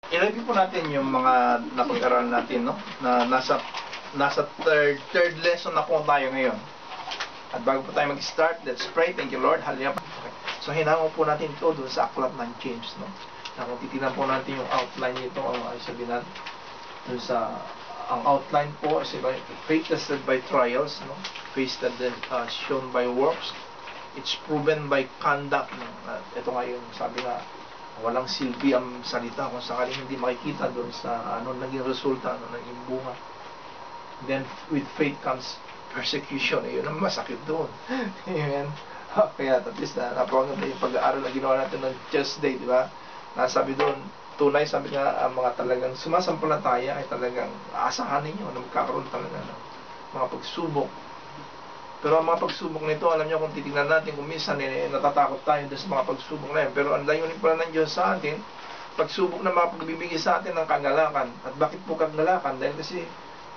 i-review po natin yung mga napag-aralan natin, no? Na nasa third lesson na po tayo ngayon. At bago po tayo mag-start, let's pray. Thank you, Lord. Hallelujah. Okay. So, hinango po natin ito doon sa aklat ng James, no? Na kung titignan po natin yung outline nito, ay sabihin natin, doon sa, ang outline po is faith tested by trials, no? Faith that shown by works. It's proven by conduct, no? Ito nga yung sabi nga, walang silbi ang salita kung sakaling hindi makikita doon sa ano naging resulta, ano naging bunga. Then with faith comes persecution. Yun ang masakit doon. Amen. Kaya at least napakaganda yung pag-aaral na ginawa natin ng Tuesday, di ba? Nasabi doon, tunay, sabi nga, ang mga talagang sumasampalataya ay talagang aasahan ninyo na magkakaroon talaga ng mga pagsubok. Pero ang mga pagsubok nito, alam niyo kung titignan natin, kung minsan natatakot tayo sa mga pagsubok na yun. Pero ang layunin pala ng Diyos sa atin, pagsubok na mapagbibigay sa atin ng kagalakan. At bakit po kagalakan? Dahil kasi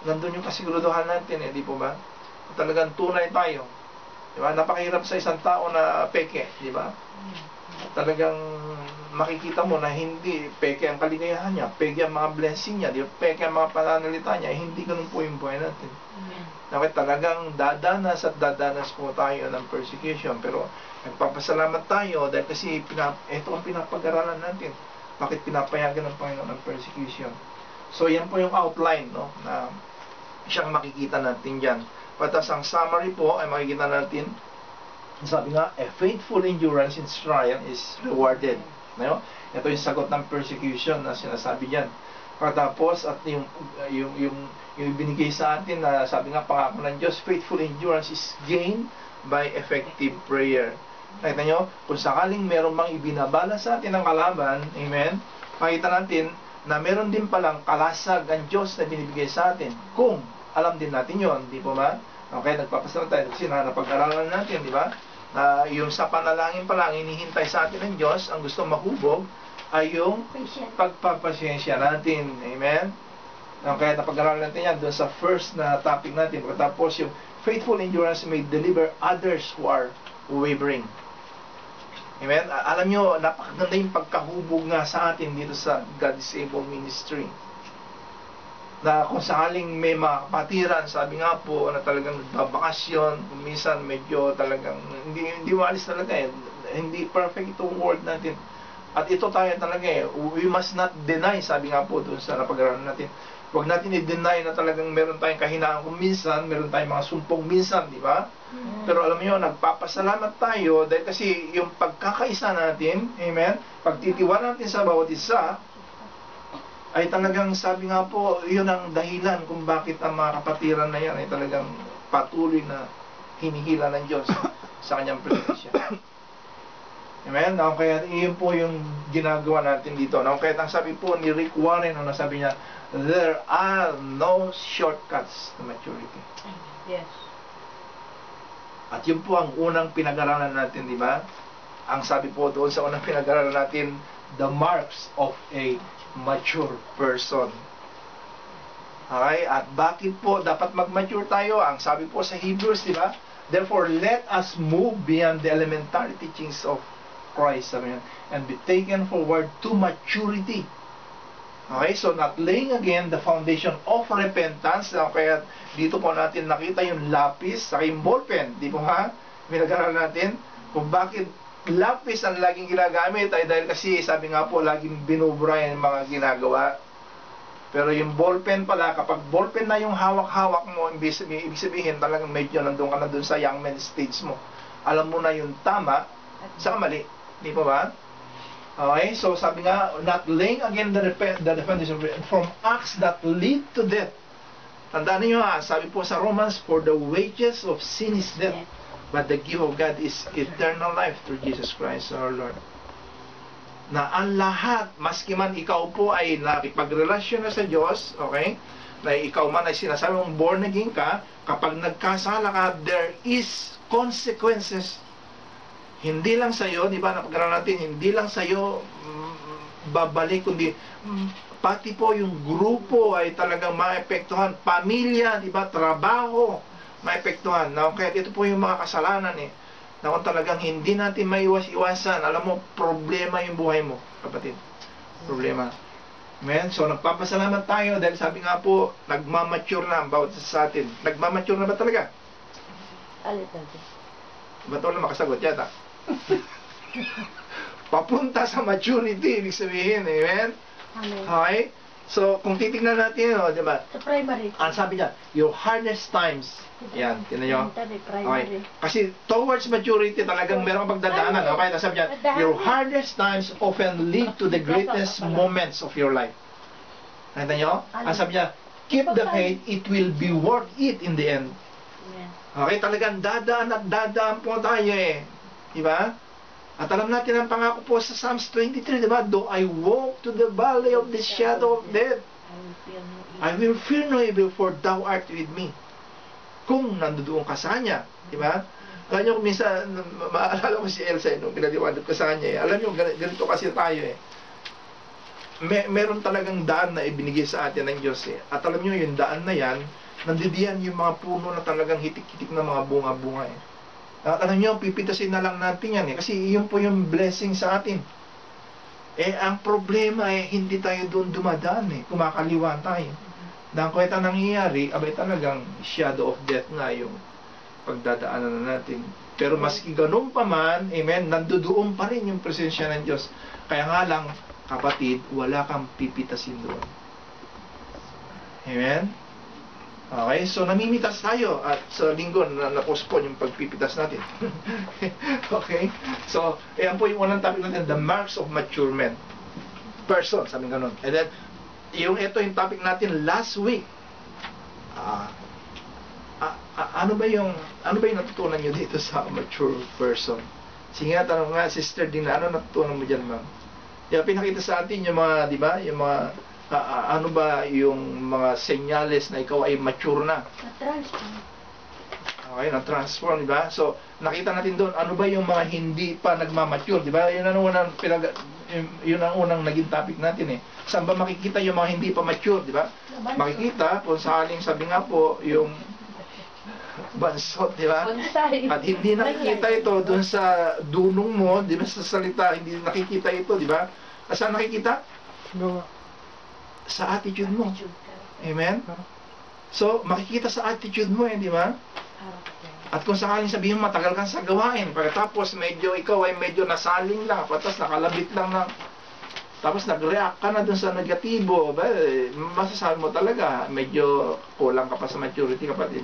nandun yung kasiguruduhan natin, di po ba? Talagang tunay tayo. Di ba? Napakahirap sa isang tao na peke, di ba? Talagang makikita mo na hindi peke ang kaligayahan niya, peke ang mga blessing niya, di ba? Peke ang mga pananalita niya, hindi ganun po yung buhay natin. Bakit talagang dadanas at dadanas po tayo ng persecution, pero nagpapasalamat tayo dahil kasi ito ang pinapag-aralan natin. Bakit pinapayagan ng Panginoon ng persecution? So yan po yung outline, no, na siyang makikita natin dyan. Patas ang summary po ay makikita natin, sabi nga, a faithful endurance in trial is rewarded. No? Ito yung sagot ng persecution na sinasabi dyan. Pagkatapos at yung binigay sa atin na sabi nga pangako ng Diyos, faithful endurance is gained by effective prayer. Nakita nyo, kung sakaling meron mang ibinabala sa atin ng kalaban, amen, makita natin na meron din palang kalasag ang Diyos na binibigay sa atin. Kung alam din natin yon, di po ba? Okay, nagpapasalamat tayo kasi napag-aralan natin, di ba? Na yung sa panalangin pa lang, hinihintay sa atin ng Diyos, ang gusto mahubog ay yung pagpapasensya natin. Amen? Kaya napag-aralan natin yan doon sa first na topic natin. Tapos yung faithful endurance may deliver others who are wavering. Amen? Alam nyo, napakaganda yung pagkahubog nga sa atin dito sa God is Able Ministry. Na kung sakaling may mga kapatiran, sabi nga po na talagang nagbabakasyon, minsan medyo talagang hindi maalis talaga eh. Hindi perfect itong word natin. At ito tayo talaga eh, we must not deny, sabi nga po doon sa napag-aralan natin. Huwag natin i-deny na talagang meron tayong kahinaan kung minsan, meron tayong mga sumpong minsan, di ba? Pero alam niyo, nagpapasalamat tayo dahil kasi yung pagkakaisa natin, amen, pagtitiwala natin sa bawat isa, ay talagang sabi nga po, yun ang dahilan kung bakit ang mga kapatiran na yan ay talagang patuloy na hinihila ng Diyos sa kanyang presensya. Amen? Now, kaya iyon po yung ginagawa natin dito. Now, kaya ang sabi po ni Rick Warren, ano sabi niya, there are no shortcuts to maturity. Yes. At yun po ang unang pinag-aralan natin, di ba? Ang sabi po doon sa unang pinag-aralan natin, the marks of a mature person. Okay? At bakit po dapat mag-mature tayo? Ang sabi po sa Hebrews, di ba? Therefore, let us move beyond the elementary teachings of Christ, and be taken forward to maturity. Okay, so not laying again the foundation of repentance. Kaya dito po natin nakita yung lapis sa yung ballpen, di po ha? Pinag-aralan natin kung bakit lapis ang laging ginagamit ay dahil kasi sabi nga po laging binubura yung mga ginagawa. Pero yung ballpen pala, kapag ballpen na yung hawak-hawak mo, ibig sabihin talagang medyo nandun ka na dun sa young man stage mo. Alam mo na yung tama sa mali. Di po ba? Okay, so sabi nga, not laying again the foundation from acts that lead to death. Tandaan niyo ha, sabi po sa Romans, for the wages of sin is death, but the gift of God is eternal life through Jesus Christ our Lord. Na ang lahat, maski man ikaw po ay nakipagrelasyon na sa Diyos, okay, na ikaw man ay sinasabi mong born again ka, kapag nagkasala ka, there is consequences. Hindi lang sa iyo, di ba, napag-aralan natin, hindi lang sa iyo babalik, kundi pati po yung grupo ay talagang maepektuhan, pamilya, di ba, trabaho, maepektuhan. Now, kaya ito po yung mga kasalanan eh, na kung talagang hindi natin maiwas-iwasan, alam mo, problema yung buhay mo, kapatid. Problema. Amen? So, nagpapasalamat tayo dahil sabi nga po, nagmamature na ang bawat isa sa atin. Nagmamature na ba talaga? Ba't wala makasagot yata? Papunta sa maturity, ibig sabihin. Amen? Amen. Okay? So, kung titignan natin, di ba? Sa primary. Ang sabi niya, your hardest times. Yan, tinan nyo. Okay. Primary. Kasi towards maturity talagang meron kang pagdadaanan. Okay, sabi niya, your hardest times often lead to the greatest moments of your life. Nakita nyo? Ang sabi niya, keep the faith, it will be worth it in the end. Okay, talagang dadaan at dadaan po tayo eh. Diba? At alam natin ang pangako po sa Psalms 23, diba? Though I walk to the valley of the shadow of death, I will fear no evil, for thou art with me. Kung nandoon ka sa kanya, diba? Alam nyo, minsan, maalala ko si Elsa, nung pinaliwanag ko sa kanya, eh. Alam nyo, ganito kasi tayo eh. Meron talagang daan na ibinigay sa atin ng Diyos eh. At alam nyo, yung daan na yan, nandidiyan yung mga puno na talagang hitik-hitik na mga bunga-bunga eh. At alam nyo, pipitasin na lang natin yan eh. Kasi yun po yung blessing sa atin. Eh, ang problema eh, hindi tayo doon dumadaan eh. Kumakaliwa tayo. Dahil kung ito nangyayari, abay talagang shadow of death nga yung pagdadaanan na natin. Pero maski ganun pa man, amen, nandoon pa rin yung presensya ng Diyos. Kaya nga lang, kapatid, wala kang pipitasin doon. Amen? Okay, so namimitas tayo at sa linggo na-postpone yung pagpipitas natin. Okay? So, ayan po yung unang topic natin, the marks of mature men. Person, sabi ganun. And then, ito yung topic natin last week. Ano ba yung natutunan nyo dito sa mature person? Sige nga, tanong nga, Sister Dina, ano natutunan mo dyan, ma'am? Yung pinakita sa atin yung mga, di ba, yung mga ano ba yung mga senyales na ikaw ay mature na? Na-transform. Okay, na-transform, di ba? So, nakita natin doon, ano ba yung mga hindi pa nagmamature, di ba? Yun ang unang naging topic natin eh. Saan ba makikita yung mga hindi pa mature, di ba? Makikita, kung sakaling sabi nga po, yung bansot, di ba? At hindi nakikita ito doon sa dunong mo, di ba, sa salita, hindi nakikita ito, di ba? Saan nakikita? Sa attitude mo. Amen? So, makikita sa attitude mo di ba? At kung sakaling sabihin matagal kang sa gawain, pagkatapos ikaw ay medyo nasaling lang, patas nakalabit lang na, tapos nag-react ka na dun sa negatibo, ba, masasabi mo talaga, medyo kulang ka pa sa maturity, kapatid.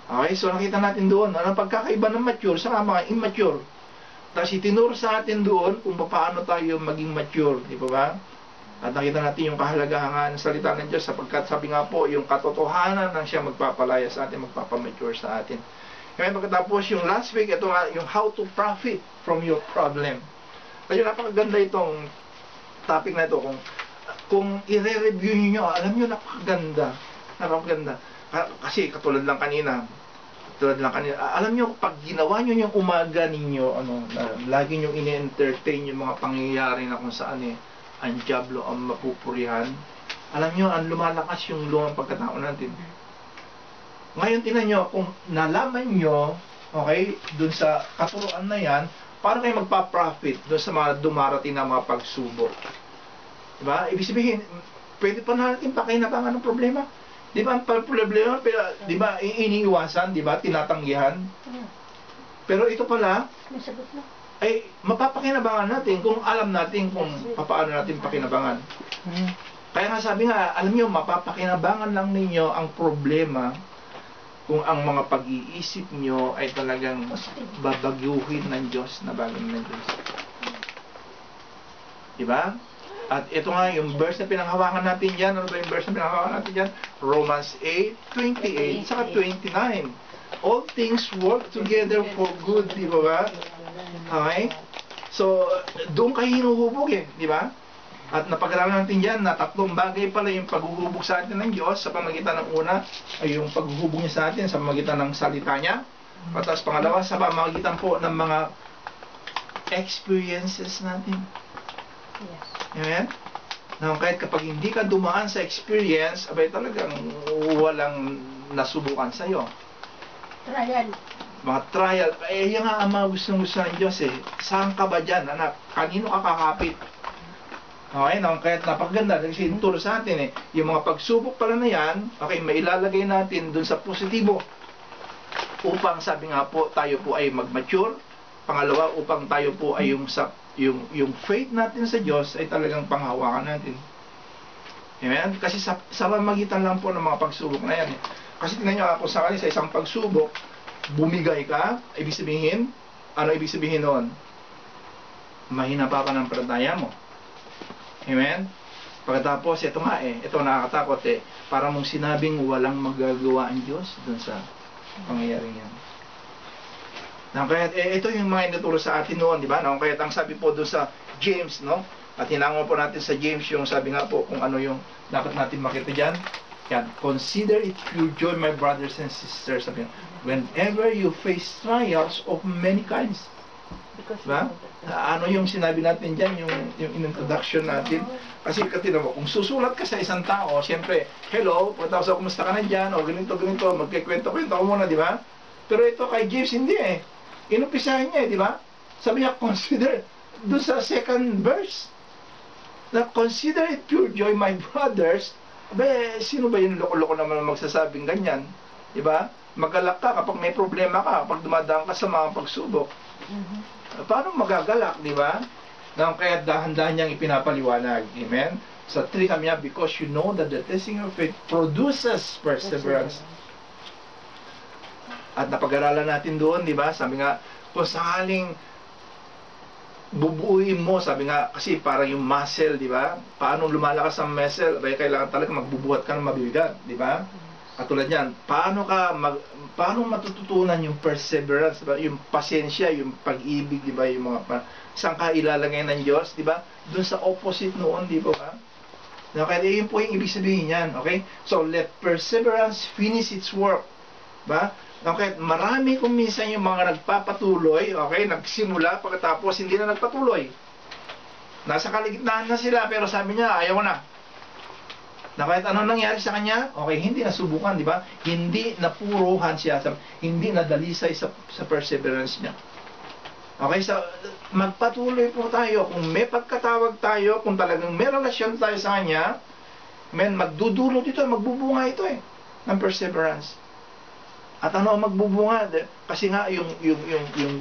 Okay, so nakita natin doon, anong pagkakaiba ng mature sa mga immature. Tapos itinuro sa atin doon kung paano tayo maging mature, di ba ba? At nakita natin yung kahalagahan ng salita ng Diyos sapagkat sabi nga po, yung katotohanan ng siya magpapalaya sa atin, magpapamature sa atin. Kaya pagkatapos yung last week, ito nga, yung how to profit from your problem. Kaya napakaganda itong topic na ito. Kung i-review niyo, alam niyo, napakaganda. Napakaganda. Kasi katulad lang kanina, alam niyo, pag ginawa niyo yung umaga ninyo, lagi niyo ini-entertain yung mga pangyayari na kung saan ang diablo ang mapupurihan, alam niyo, ang lumalakas yung lumang pagkatao natin. Ngayon, tingnan niyo, kung nalaman niyo, okay, dun sa katuruan na yan, paano kayo magpa-profit dun sa mga dumarating na mga pagsubok? Diba? Ibig sabihin, pwede pa natin pakinabangan ng problema. Di ba, ang problema, di ba, iniiwasan, di ba, tinatanggihan. Pero ito pala, ay mapapakinabangan natin kung alam natin kung paano natin pakinabangan. Kaya nga sabi nga, alam niyo, mapapakinabangan lang ninyo ang problema kung ang mga pag-iisip niyo ay talagang babagyuhin ng Diyos na bagay ng Diyos. Di ba? At ito nga, yung verse na pinanghawakan natin dyan, ano ba yung verse na pinanghawakan natin dyan? Romans 8:28, saka 29. All things work together for good, di ba ba? Okay? So, doon kayo hinuhubog di ba? At napag-aralan natin dyan na tatlong bagay pala yung paghuhubog sa atin ng Diyos sa pamagitan ng una ay yung paghuhubog niya sa atin sa pamagitan ng salita niya. At tapos pangalawa sa pamagitan po ng mga experiences natin. Yes. Amen? Na kahit kapag hindi ka dumaan sa experience, abay talagang walang nasubukan sa'yo. Trial. Mga trial. Yan nga ang mga gustong-gusto ng Diyos Saan ka ba dyan, anak? Kanino ka kakapit? Okay, no? Kaya napakaganda kasi turo sa atin yung mga pagsubok pala na yan, okay, mailalagay natin dun sa positibo upang sabi nga po tayo po ay mag-mature. Pangalawa, upang tayo po ay yung faith natin sa Diyos ay talagang panghawakan natin. Amen? Kasi sa pamagitan lang po ng mga pagsubok na yan. Kasi tingnan nyo ako sa kanila sa isang pagsubok, bumigay ka, ibig sabihin, ano ibig sabihin noon? Mahina pa ng palataya mo. Amen? Pagkatapos, ito nga ito nakakatakot para mong sinabing walang magagawa ang Diyos dun sa pangyayaring yan. Kaya ito yung mga inuturo sa atin noon, di ba? Kaya ang sabi po dun sa James, no? At hinangon po natin sa James yung sabi nga po kung ano yung dapat natin makita dyan. Yan, consider it pure joy, my brothers and sisters. Sabi nga, whenever you face trials of many kinds. Diba? Ano yung sinabi natin dyan, yung introduction natin. Kasi katino mo, kung susulat ka sa isang tao, siyempre, hello, pagkatapos ako, kumusta ka na dyan, o ganito, magkikwento-kwento ko muna, di ba? Pero ito kay James, hindi Inumpisahan niya di ba? Sabi niya, consider, doon sa second verse, na consider it pure joy, my brothers. Sino ba yung loko-loko naman magsasabing ganyan? Di ba? Magalak ka kapag may problema ka, kapag dumadaan ka sa mga pagsubok. Paano magagalak, di ba? Kaya dahan-dahan niyang ipinapaliwanag. Amen? Sa 3 kami niya, because you know that the testing of faith produces perseverance. At napag-aralan natin doon, di ba? Sabi nga, kung sakaling bubuuin mo, sabi nga, kasi parang yung muscle, di ba? Paano lumalakas ang muscle? Kailangan talaga magbubuhat ka ng mabibigat, di ba? At tulad yan, paano matututunan yung perseverance, diba? Yung pasensya, yung pag-ibig, di ba? Yung mga saan ka ilalagay ng Diyos, di ba? Doon sa opposite noon, di ba? Kaya yun po yung ibig sabihin yan, okay? So, let perseverance finish its work, ba? Okay, marami kung minsan yung mga nagpapatuloy, okay, nagsimula, pagkatapos hindi na nagpatuloy. Nasa kaligitnaan na sila, pero sabi niya, ayaw na. Kahit ano nangyari sa kanya, okay, hindi nasubukan, di ba? Hindi napuruhan siya, hindi nadalisay sa perseverance niya. Okay, so magpatuloy po tayo. Kung may pagkatawag tayo, kung talagang may relasyon tayo sa kanya, magdudulot ito, magbubunga ito ng perseverance. At ano ang magbubunga? Kasi nga yung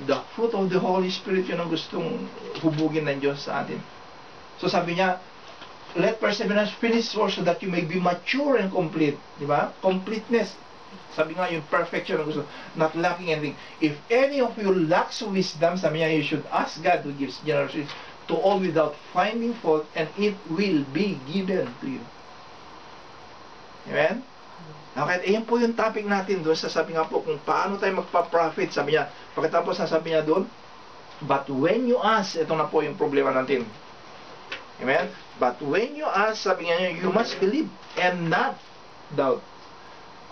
the fruit of the Holy Spirit yun ang gustong hubugin ng Diyos sa atin. So sabi niya, let perseverance finish so that you may be mature and complete. Di ba? Completeness. Sabi nga yung perfection ang gusto. Not lacking anything. If any of you lacks wisdom, sabi niya, you should ask God who gives generously to all without finding fault, and it will be given to you. Amen? Okay, ayan po yung topic natin doon. Sabi nga po kung paano tayo magpa-profit. Sabi niya, pagkatapos sabi niya doon, but when you ask, ito na po yung problema natin. Amen? But when you ask, sabi niya, you must believe and not doubt.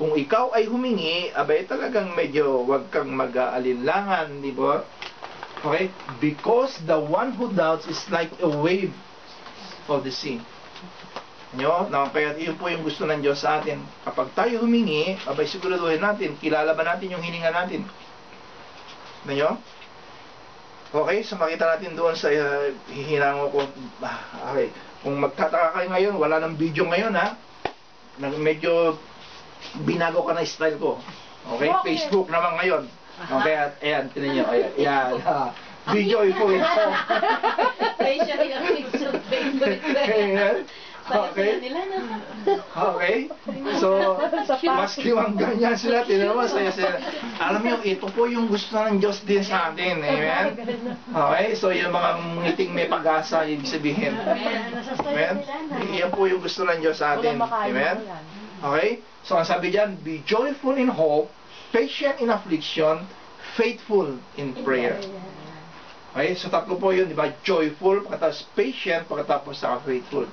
Kung ikaw ay humingi, abay talagang medyo wag kang mag-aalinlangan, di ba? Okay? Because the one who doubts is like a wave of the sea. Kaya yun po yung gusto ng Diyos sa atin. Kapag tayo humingi, abay siguraduhin natin, kilala ba natin yung hininga natin? Nyo? Okay, so makita natin doon sa hihinango ko. Okay, kung magtataka kayo ngayon, wala nang video ngayon medyo binago ka na style ko. Okay, Facebook naman ngayon. Okay, at ayan, tinan nyo, ayan. Video ito. Ayan. Okay. Okay. So, maski mang ganyan sila, tinanong saya sila. Alam niyo, ito po yung gusto ng Diyos din sa atin. Amen? Okay. So, yung mga ngiting may pag-asa, ibig sabihin. Amen? Yan po yung gusto ng Diyos sa atin. Amen? Okay. So, ang sabi dyan, be joyful in hope, patient in affliction, faithful in prayer. Okay, so tatlo po yun, di ba? Joyful, pagkatapos patient, pagkatapos sa faithful.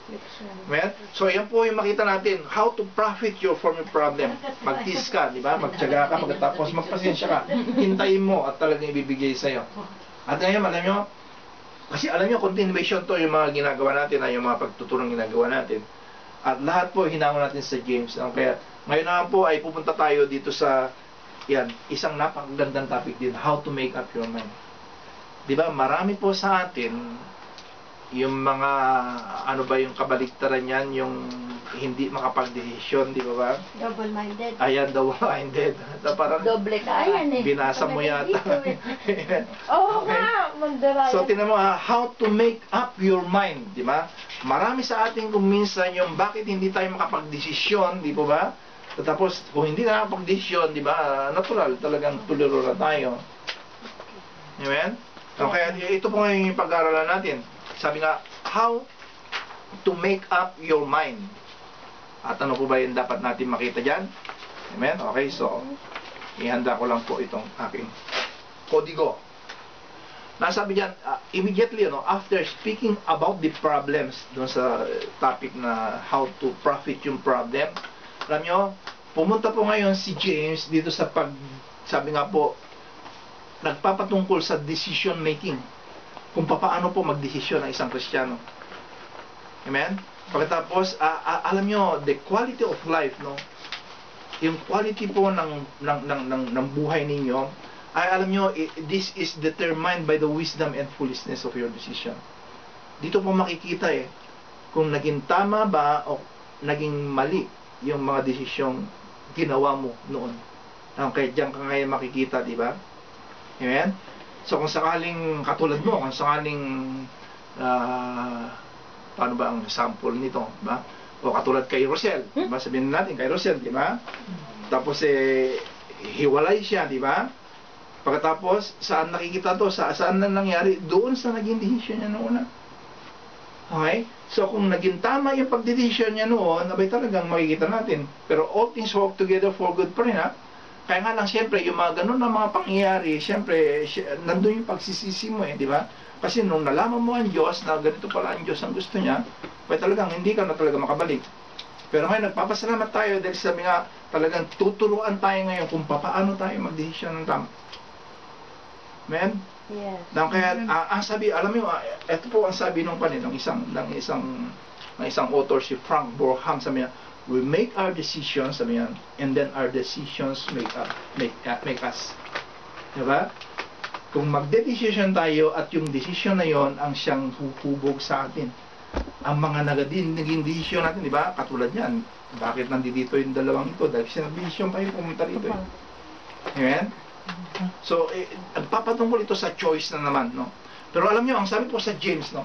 Amen? So, yan po yung makita natin, how to profit from your problem. Magtis ka, di ba? Magtyaga ka, pagkatapos magpasensya ka. Hintayin mo at talagang ibibigay sa'yo. At ngayon, alam nyo, kasi alam nyo, continuation to yung mga ginagawa natin, yung mga pagtuturong ginagawa natin. At lahat po, hinangon natin sa James. Kaya, ngayon naman po, ay pupunta tayo dito sa, isang napakagandang topic din, how to make up your mind. Diba, marami po sa atin yung mga, ano ba yung kabaliktaran yan, yung hindi makapag-desisyon, di ba ba? Double-minded. Ayan, double-minded. Parang Doble ka. Ayan eh. binasa mo yata. Dito eh. Oo Okay. nga, mandara. So, tinan mo, how to make up your mind, di ba? Marami sa atin kung minsan yung bakit hindi tayo makapag-desisyon, di po ba? Tapos, kung hindi na makapag-desisyon, di ba, natural, talagang tuliro na tayo. Amen? Okay, ito po ngayon yung pag-aaralan natin. Sabi nga, how to make up your mind. At ano po ba yung dapat natin makita dyan? Amen? Okay, so, ihanda ko lang po itong aking kodigo. Nasabi dyan, immediately, after speaking about the problems, doon sa topic na how to profit yung problem, alam nyo, pumunta po ngayon si James dito sa sabi nga po, nagpapatungkol sa decision making. Kung paano po magdesisyon ang isang Kristiyano. Amen? Pagkatapos, alam nyo, the quality of life, no? Yung quality po ng buhay ninyo, ay alam nyo, this is determined by the wisdom and foolishness of your decision. Dito po makikita kung naging tama ba o naging mali yung mga desisyong ginawa mo noon. Kaya diyan ka ngayon makikita, di ba? Amen? So kung sakaling katulad mo, kung sakaling paano ba ang sample nito, di ba? O katulad kay Rosel, di ba? Sabihin natin kay Rosel, di ba? Tapos hiwalay siya, di ba? Pagkatapos, saan nakikita to? Saan na nangyari? Doon sa naging desisyon niya noon. Okay? So, kung naging tama yung pagdedesisyon niya noon, abay talagang makikita natin. Pero all things work together for good pa rin, ha? Kaya nga lang, siyempre, yung mga ganun na mga pangyayari, siyempre, nandun yung pagsisisi mo, di ba? Kasi nung nalaman mo ang Diyos, na ganito pala ang Diyos ang gusto niya, abay talagang hindi ka na talaga makabalik. Pero ngayon, nagpapasalamat tayo dahil sabi nga, talagang tuturuan tayo ngayon kung paano tayo magdesisyon ng tama. Amen? Yes. Kaya ang sabi, alam mo, ito po ang sabi ng isang author, si Frank Borham, sabi niya, we make our decisions, sabi niya, and then our decisions make us. Diba? Kung magde-decision tayo at yung decision na yon ang siyang hubog sa atin. Ang mga naging decision natin, diba? Katulad yan, bakit nandito yung dalawang ito? Dahil siya nag-decision pa yung pumunta rito. Amen? So, nagpapatungkol ito sa choice na naman, no? Pero alam nyo, ang sabi po sa James, no?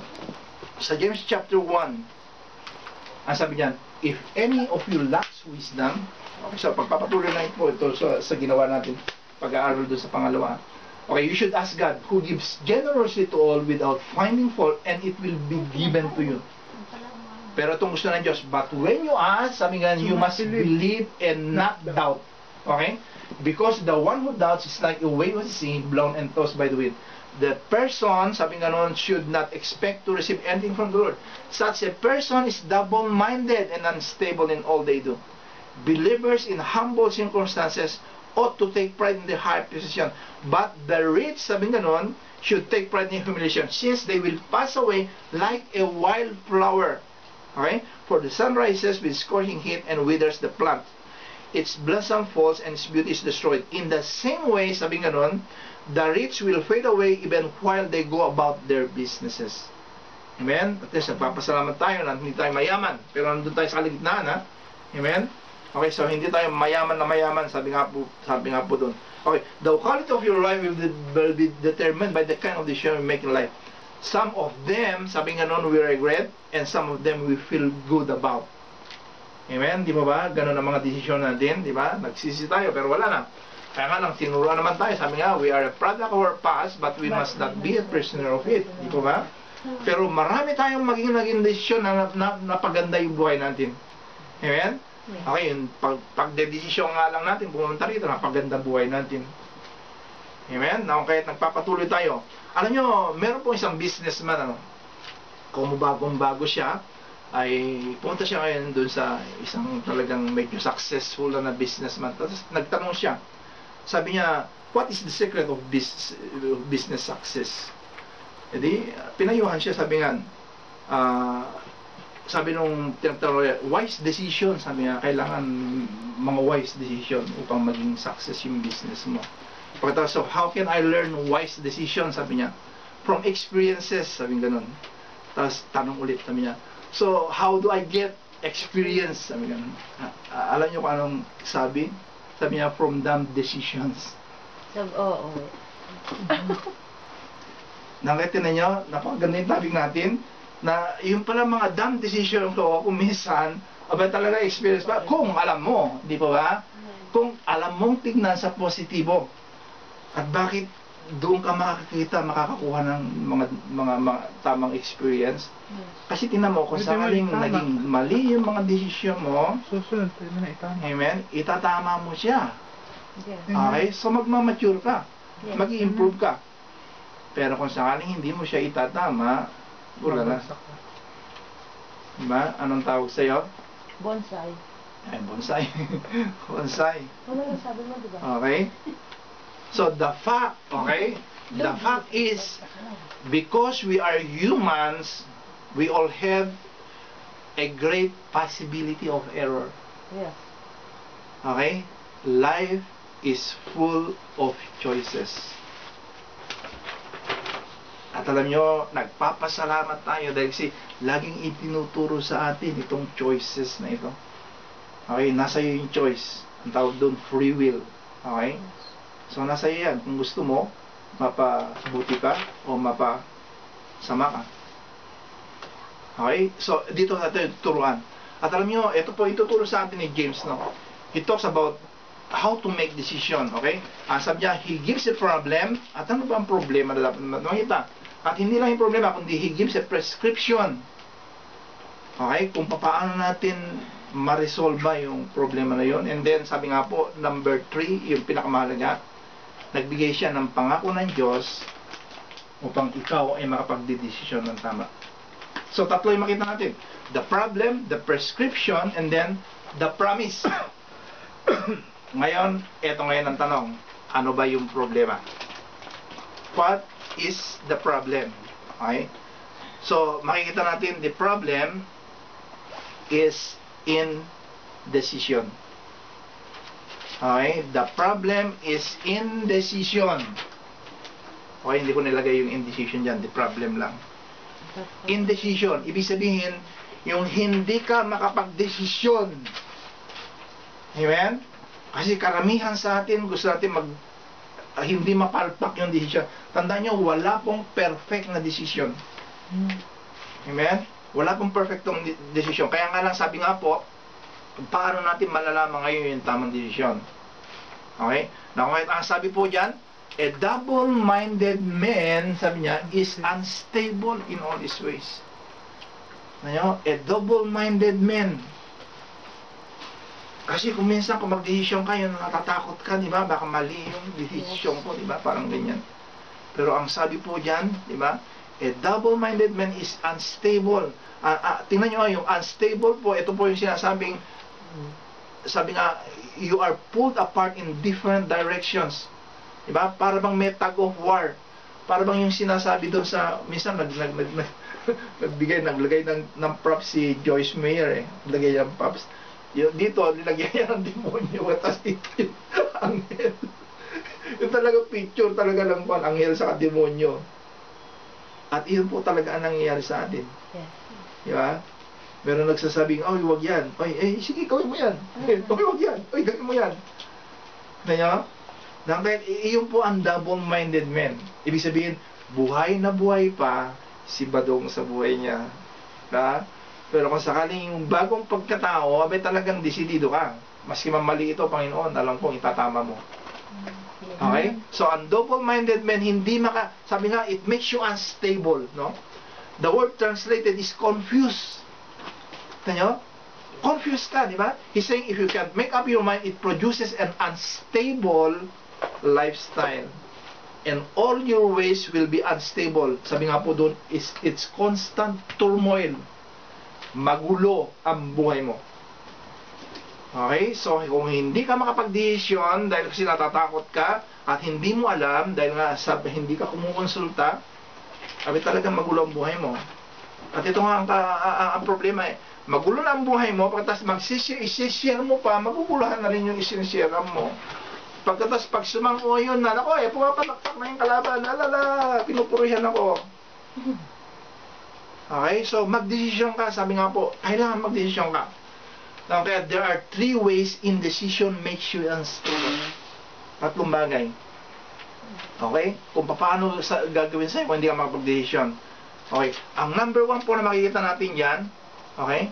Sa James chapter 1, ang sabi niyan, if any of you lacks wisdom, okay, so pagpapatuloy na ito sa ginawa natin, pag-aaral doon sa pangalawa. Okay, you should ask God, who gives generously to all without finding fault, and it will be given to you. Pero itong gusto ng Diyos, but when you ask, sabi nga, you must believe and not doubt. Okay? Because the one who doubts is like a wave of the sea, blown and tossed by the wind. The person, sabi nga noon, should not expect to receive anything from the Lord. Such a person is double-minded and unstable in all they do. Believers in humble circumstances ought to take pride in their high position. But the rich, sabi nga noon, should take pride in humiliation, since they will pass away like a wild flower. Okay? For the sun rises with scorching heat and withers the plant. Its blossom falls and its beauty is destroyed. In the same way, sabi nga nun, the rich will fade away even while they go about their businesses. Amen? At least, nagpapasalamat tayo na hindi tayo mayaman. Pero nandun tayo sa kaligtaan, ha? Amen? Okay, so hindi tayo mayaman na mayaman, sabi nga po doon. Okay, the quality of your life will be determined by the kind of decision we make in life. Some of them, sabi nga nun, we regret, and some of them we feel good about. Amen? Di ba ba? Ganun ang mga desisyon natin, di ba? Nagsisi tayo, pero wala na. Kaya nga lang, tinuruan naman tayo. Sabi nga, we are a product of our past, but we must not be a prisoner of it. Di ba ba? Pero marami tayong naging desisyon na napaganda yung buhay natin. Amen? Okay, yung pagdedesisyon nga lang natin, pumunta rito, napaganda buhay natin. Amen? Now, kahit nagpapatuloy tayo. Alam nyo, meron po isang businessman, kung bagong-bago siya, ay pumunta siya ngayon doon sa isang talagang medyo successful na businessman. Tapos nagtanong siya. Sabi niya, what is the secret of business success? E di, pinayuhan siya, sabi nga, sabi nung tinatawag niya, wise decision. Sabi niya, kailangan mga wise decision upang maging success yung business mo. Pagkatapos, so how can I learn wise decision? Sabi niya, from experiences, sabi ganun. Tapos tanong ulit, sabi niya, so how do I get experience? Sabi niya, alam niyo kung anong sabi? Sabi niya, from dumb decisions. Oo. Nakita na niyo, napakaganda yung topic natin, na yung pala mga dumb decision ko, kung minsan, aba talaga experience pa, kung alam mo, di ba ba? Kung alam mong tignan sa positibo, at bakit doon ka makakita, makakakuha ng mga tamang experience. Kasi tingnan mo, kung sakaling naging mali yung mga desisyon mo, Susunod, tayo na itama. amen, itatama mo siya. Yes. Okay? So magmamature ka. Yes. Mag-i-improve ka. Pero kung sakaling hindi mo siya itatama, wala na. Diba? Anong tawag sa'yo? Bonsai. Ay, bonsai. Bonsai. Ano na sabi mo, di ba? Okay? So the fact, okay? The fact is, because we are humans, we all have a great possibility of error. Yes. Okay? Life is full of choices. At alam nyo, nagpapasalamat tayo dahil kasi laging itinuturo sa atin itong choices na ito. Okay? Nasa iyo yung choice. Ang tawag doon, free will. Okay? So, nasa iyo yan. Kung gusto mo, mapabuti ka o mapasama ka. Okay? So, dito natin turuan. At alam nyo, ito po ituturo sa atin ni James, no? He talks about how to make decision, okay? Sabi niya, he gives a problem. At ano ba ang problema na dapat makita? At hindi lang yung problema, kundi he gives a prescription. Okay? Kung paano natin ma-resolve yung problema na yon. And then, sabi nga po, number 3, yung pinakamahalaga, nagbigay siya ng pangako ng Diyos upang ikaw ay makapagdedesisyon ng tama. So, tatlo yung makita natin. The problem, the prescription, and then the promise. Ngayon, eto ngayon ang tanong. Ano ba yung problema? What is the problem? Okay? So, makikita natin the problem is in decision. Okay? The problem is in decision. Okay, hindi ko nilagay yung indecision dyan. The problem lang. Indecision. Ibig sabihin, yung hindi ka makapagdesisyon. Amen? Kasi karamihan sa atin, gusto natin hindi mapalpak yung desisyon. Tandaan nyo, wala pong perfect na desisyon. Amen? Wala pong perfectong desisyon. Kaya nga lang, sabi nga po, paano natin malalaman ngayon yung tamang desisyon? Okay? Now, ang sabi po dyan, a double-minded man, sabi niya, is unstable in all his ways. Ano? A double-minded man. Kasi kung minsan kung mag-desisyon kayo, natatakot ka, di ba? Baka mali yung desisyon ko, di ba? Parang ganyan. Pero ang sabi po dyan, di ba? A double-minded man is unstable. Tingnan nyo yung unstable po, ito po yung sinasabing, sabi nga, you are pulled apart in different directions. Di ba? Para bang may tug of war. Para bang yung sinasabi doon sa, minsan naglagay ng props si Joyce Meyer eh. Naglagay ng props. Dito, nilagyan niya ng demonyo. Tapos dito yung anghel. Yung talaga picture talaga lang po, anghel sa demonyo. At yun po talaga ang nangyayari sa atin. Yes. Di ba? Meron nagsasabing, oh, huwag yan. Oy, sige, gawin mo yan. Oy, huwag yan. Oy, gawin mo yan. Kaya, dahil iyon po ang double-minded man. Ibig sabihin, buhay na buhay pa si Badong sa buhay niya. Diba? Pero kung sakaling yung bagong pagkatao, abay talagang desidido ka. Maski mali ito, Panginoon, alam kong itatama mo. Okay? So, ang double-minded man, hindi sabi nga, it makes you unstable, no? The word translated is confused. Tanyo? Confused ka, di ba? He's saying, if you can't make up your mind, it produces an unstable lifestyle. And all your ways will be unstable. Sabi nga po doon, it's constant turmoil. Magulo ang buhay mo. Okay? So, kung hindi ka makapag-desisyon dahil kasi natatakot ka at hindi mo alam dahil nga hindi ka kumukonsulta, sabi talagang magulo ang buhay mo. At ito nga ang problema eh. Magulo na ang buhay mo, pagkatapos mag-share mo pa, magugulahan na rin yung isinishare mo. Pagkatapos pag sumango yun na, ako pumapatakpak na yung kalaban, alala, pinupurihan ako. Okay? So, magdesisyon ka. Sabi nga po, kailangan magdesisyon ka. Okay? There are 3 ways indecision makes you unstable. 3 bagay. Okay? Kung paano gagawin sa'yo kung hindi ka makapag-desisyon. Okay? Ang number 1 po na makikita natin yan, okay?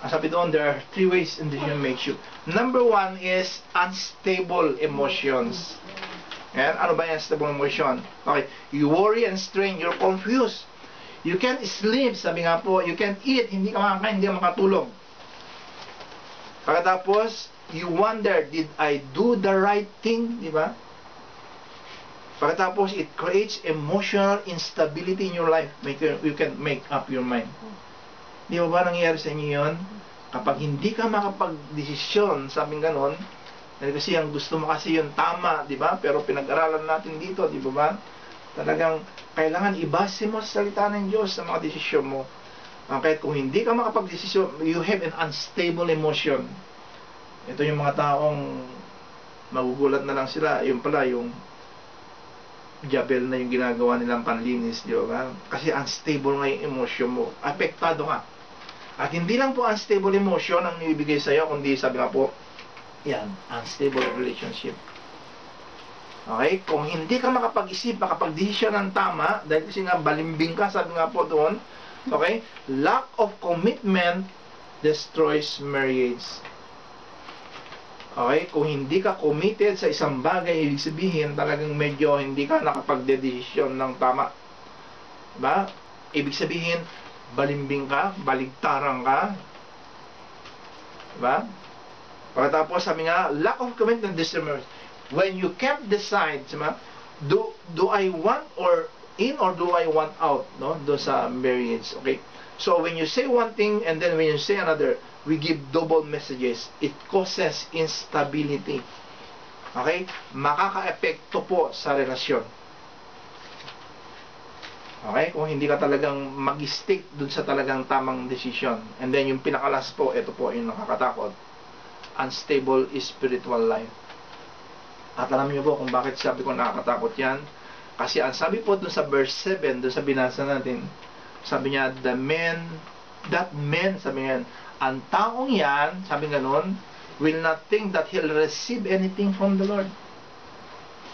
Ang sabi doon, there are 3 ways indecision makes you. Number 1 is unstable emotions. Yan, ano ba yung unstable emotion? Okay, you worry and strain, you're confused. You can't sleep, sabi nga po, you can't eat, hindi ka makakain, hindi ka makatulog. Pagkatapos, you wonder, did I do the right thing? Di ba? Pagkatapos, it creates emotional instability in your life. You can make up your mind. Di ba nangyayari sa inyo yun? Kapag hindi ka makapag-desisyon, sabi ganon, kasi ang gusto mo kasi yung tama, di ba? Pero pinag-aralan natin dito, di ba? Talagang kailangan ibase mo sa salita ng Diyos sa mga desisyon mo. Kahit kung hindi ka makapag-desisyon, you have an unstable emotion. Ito yung mga taong magugulat na lang sila. Yung pala, yung jabel na yung ginagawa nilang panlinis, di ba? Kasi unstable nga yung emotion mo. Apektado ka. At hindi lang po unstable emotion ang ibigay sa'yo, kundi sabi nga po, yan, unstable relationship. Okay? Kung hindi ka makapag-isip, makapag-desisyon ng tama, dahil kasi nga balimbing ka, sabi nga po doon, okay? Lack of commitment destroys marriage. Okay? Kung hindi ka committed sa isang bagay, ibig sabihin, talagang medyo hindi ka nakapag-desisyon ng tama. Diba? Ibig sabihin, balimbing ka, baligtaran ka. Diba? Pagkatapos sabi nga, lack of commitment discernment. When you can't decide, diba, do I want or in or do I want out, no? Doon sa marriage, okay? So when you say one thing and then when you say another, we give double messages. It causes instability. Okay? Makaka-epekto po sa relasyon. Okay? Kung hindi ka talagang mag-stick doon sa talagang tamang decision. And then yung pinakalas po, ito po yung nakakatakot. Unstable spiritual life. At alam niyo po kung bakit sabi ko nakakatakot yan? Kasi ang sabi po dun sa verse 7, dun sa binasa natin, sabi niya, that man, sabi niya, ang taong yan, sabi ganon, will not think that he'll receive anything from the Lord.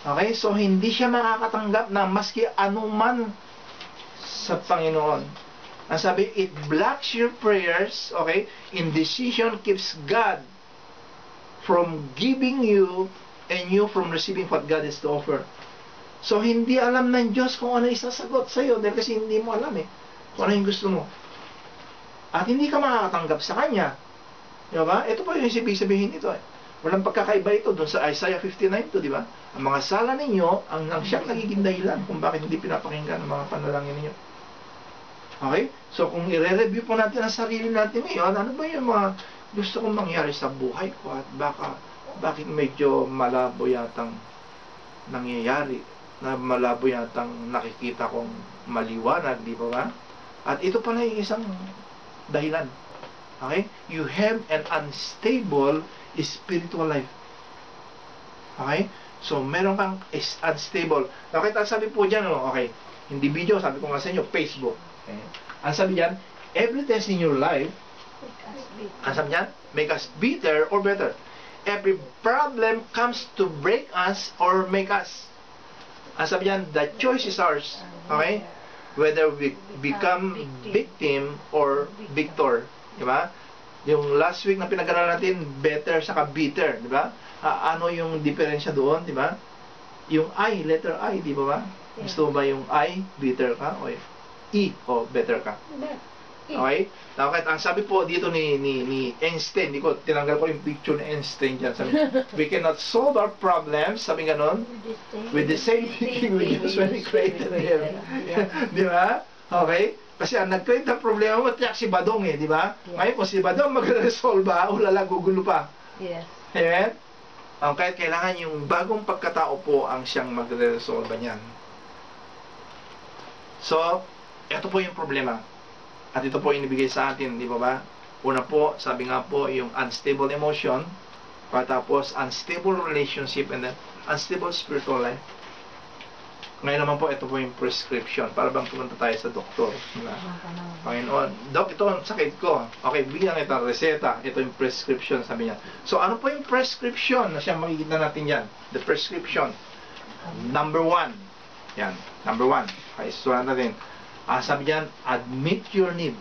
Okay? So, hindi siya makakatanggap na maski anuman sa Panginoon. Ang sabi, it blocks your prayers, okay? Indecision keeps God from giving you and you from receiving what God is to offer. So, hindi alam ng Diyos kung ano isasagot sa iyo dahil kasi hindi mo alam kung ano yung gusto mo. At hindi ka makakatanggap sa Kanya. Diba? Ito po yung ibig sabihin nito Walang pagkakaiba ito doon sa Isaiah 59 to, di ba? Ang mga sala ninyo, ang siyang nagiging dahilan kung bakit hindi pinapakinggan ang mga panalangin ninyo. Okay? So, kung i-review po natin ang sarili natin ngayon, ano ba yung mga gusto kong mangyari sa buhay ko at bakit medyo malabo yatang nangyayari, na malabo yatang nakikita kong maliwanag, di ba ba? At ito pala yung isang dahilan. Okay? You have an unstable spiritual life. Okay? So, meron kang unstable. Okay, sabi po dyan, okay, hindi video, sabi ko nga sa inyo, Facebook. Okay? Ang sabi dyan, every test in your life, ang sabi dyan, make us bitter or better. Every problem comes to break us or make us. Ang sabi dyan, the choice is ours. Okay? Whether we become victim or victor. Diba? Yung last week na pinag-aralan natin, better saka bitter. Diba? Ano yung diferensya doon? Diba? Yung I, letter I, di ba ba? Gusto mo ba yung I, bitter ka? O E, o better ka? Okay? Now, ang sabi po dito ni Einstein, tinanggal ko yung picture ni Einstein dyan. Sabi, we cannot solve our problems, sabi ganon, with the same thinking we used when we created them. Di ba? Okay? Kasi ang nag-create ng problema mo, tiyak si Badong di ba? Ngayon, kung si Badong mag-resolve ulala, gugulo pa. Yes. Amen? Kahit kailangan yung bagong pagkatao po ang siyang magre-resolve niyan. So, ito po yung problema. At ito po yung ibigay sa atin, di ba ba? Una po, sabi nga po, yung unstable emotion, patapos unstable relationship, and then unstable spiritual life. Ngayon naman po, ito po yung prescription. Para bang pumunta tayo sa doktor. Na, Panginoon, Dok, ito ang sakit ko. Okay, bigyan kita ng reseta. Ito yung prescription, sabi niya. So, ano po yung prescription na siya makikita natin yan? The prescription. Number 1. Yan, number 1. Okay, susulat natin. Sabi niyan, admit your need.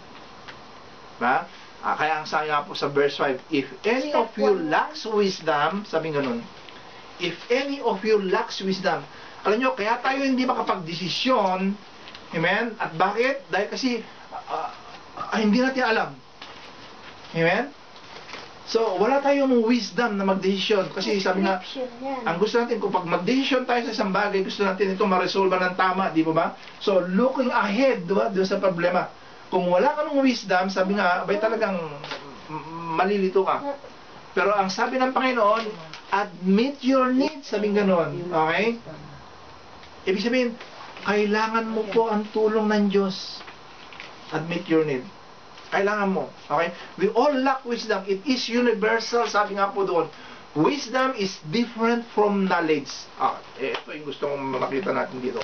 Ba? Kaya ang sabi nga po sa verse 5, if any of you lacks wisdom, sabi ganun, if any of you lacks wisdom, alam nyo, kaya tayo hindi makapag-desisyon, amen? At bakit? Dahil kasi, hindi natin alam. Amen? So, wala tayong wisdom na mag-desisyon. Kasi sabi nga, ang gusto natin, kung pag mag-desisyon tayo sa isang bagay, gusto natin ito ma-resolve ng tama, di ba ba? So, looking ahead, di ba, doon sa problema. Kung wala ka ng wisdom, sabi nga, bay talagang malilito ka. Pero ang sabi ng Panginoon, admit your needs, sabi gano'n. Okay? Ibig sabihin, kailangan mo po ang tulong ng Diyos. Admit your need. Kailangan mo. Okay? We all lack wisdom. It is universal. Sabi nga po doon, wisdom is different from knowledge. Ito yung gusto kong makita natin dito.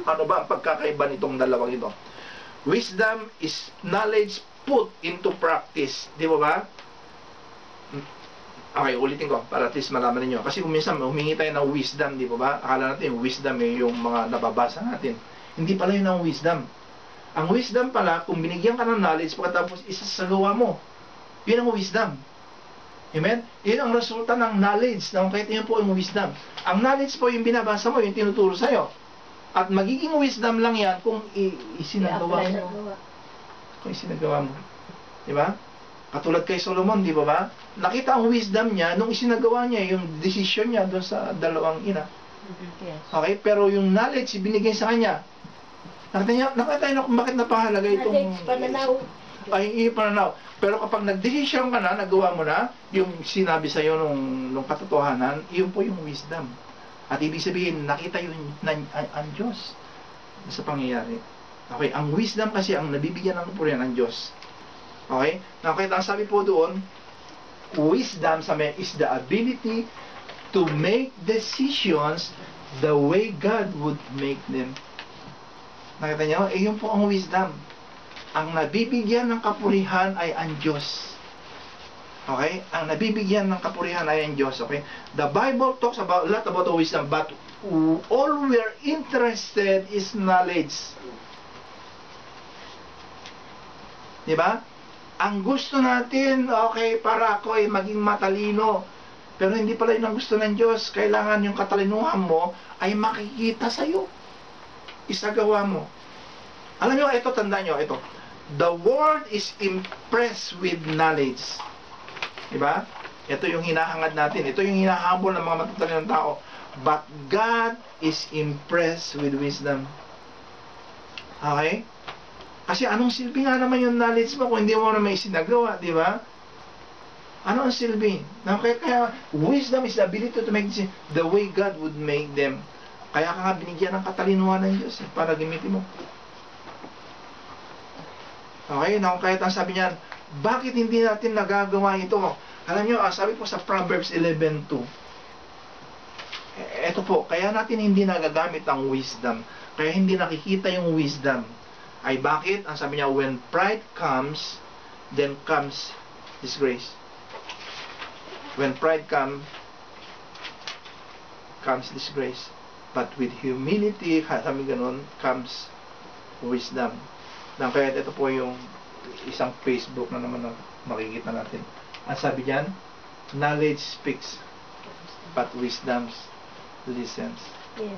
Ano ba ang pagkakaiba nitong dalawang ito? Wisdom is knowledge put into practice. Di ba ba? Okay, ulitin ko para at least malaman niyo. Kasi kung minsan humingi tayo ng wisdom, di ba ba? Akala natin yung wisdom yung mga nababasa natin. Hindi pala yun ang wisdom. Ang wisdom pala, kung binigyan ka ng knowledge, pagkatapos isasagawa mo. Yun ang wisdom. Amen? Yun ang resulta ng knowledge. Kahit yun po yung wisdom. Ang knowledge po yung binabasa mo, yung tinuturo sa'yo. At magiging wisdom lang yan kung isinagawa mo. Kung isinagawa mo. Di ba? Katulad kay Solomon, di ba ba? Nakita ang wisdom niya nung isinagawa niya yung decision niya doon sa dalawang ina. Okay? Pero yung knowledge binigay sa kanya. Nakita niyo kung bakit napahalaga itong Pananaw. yung pananaw. Pero kapag nag-decision ka na, nagawa mo na, yung sinabi sa iyo nung katotohanan, yun po yung wisdom. At ibig sabihin, nakita yun ang Diyos sa pangyayari. Okay? Ang wisdom kasi ang nabibigyan ng kapurihan ng Diyos. Okay? Now, kaya ang sabi po doon, wisdom is the ability to make decisions the way God would make them. Nakita niyo? Yun po ang wisdom. Ang nabibigyan ng kapurihan ay ang Diyos. Okay? Ang nabibigyan ng kapurihan ay ang Diyos. Okay? The Bible talks a lot about wisdom, but all we are interested is knowledge. Diba? Ang gusto natin, okay, para ako ay maging matalino. Pero hindi pala yun ang gusto ng Diyos. Kailangan yung katalinuhan mo ay makikita sa'yo. Isagawa mo. Alam nyo, ito, tandaan nyo, ito. The world is impressed with knowledge. Diba? Ito yung hinahangad natin. Ito yung hinahabol ng mga matatalinong tao. But God is impressed with wisdom. Okay? Kasi anong silbi nga naman yung knowledge mo kung hindi mo na may sinagawa, di ba? Ano ang silbi? Kaya wisdom is the ability to make the way God would make them. Kaya ka nga binigyan ng katalinuhan ng Diyos para gamitin mo. Okay? Kaya ang sabi niyan, bakit hindi natin nagagawa ito? Alam nyo, sabi po sa Proverbs 11:2, ito po, kaya natin hindi nagagamit ang wisdom. Kaya hindi nakikita yung wisdom. Ay bakit? Ang sabi niya, when pride comes, then comes disgrace. When pride comes disgrace. But with humility, sabi ganun, comes wisdom. Kaya ito po yung isang Facebook na naman na makikita natin. Ang sabi diyan, knowledge speaks, but wisdom listens. Yes.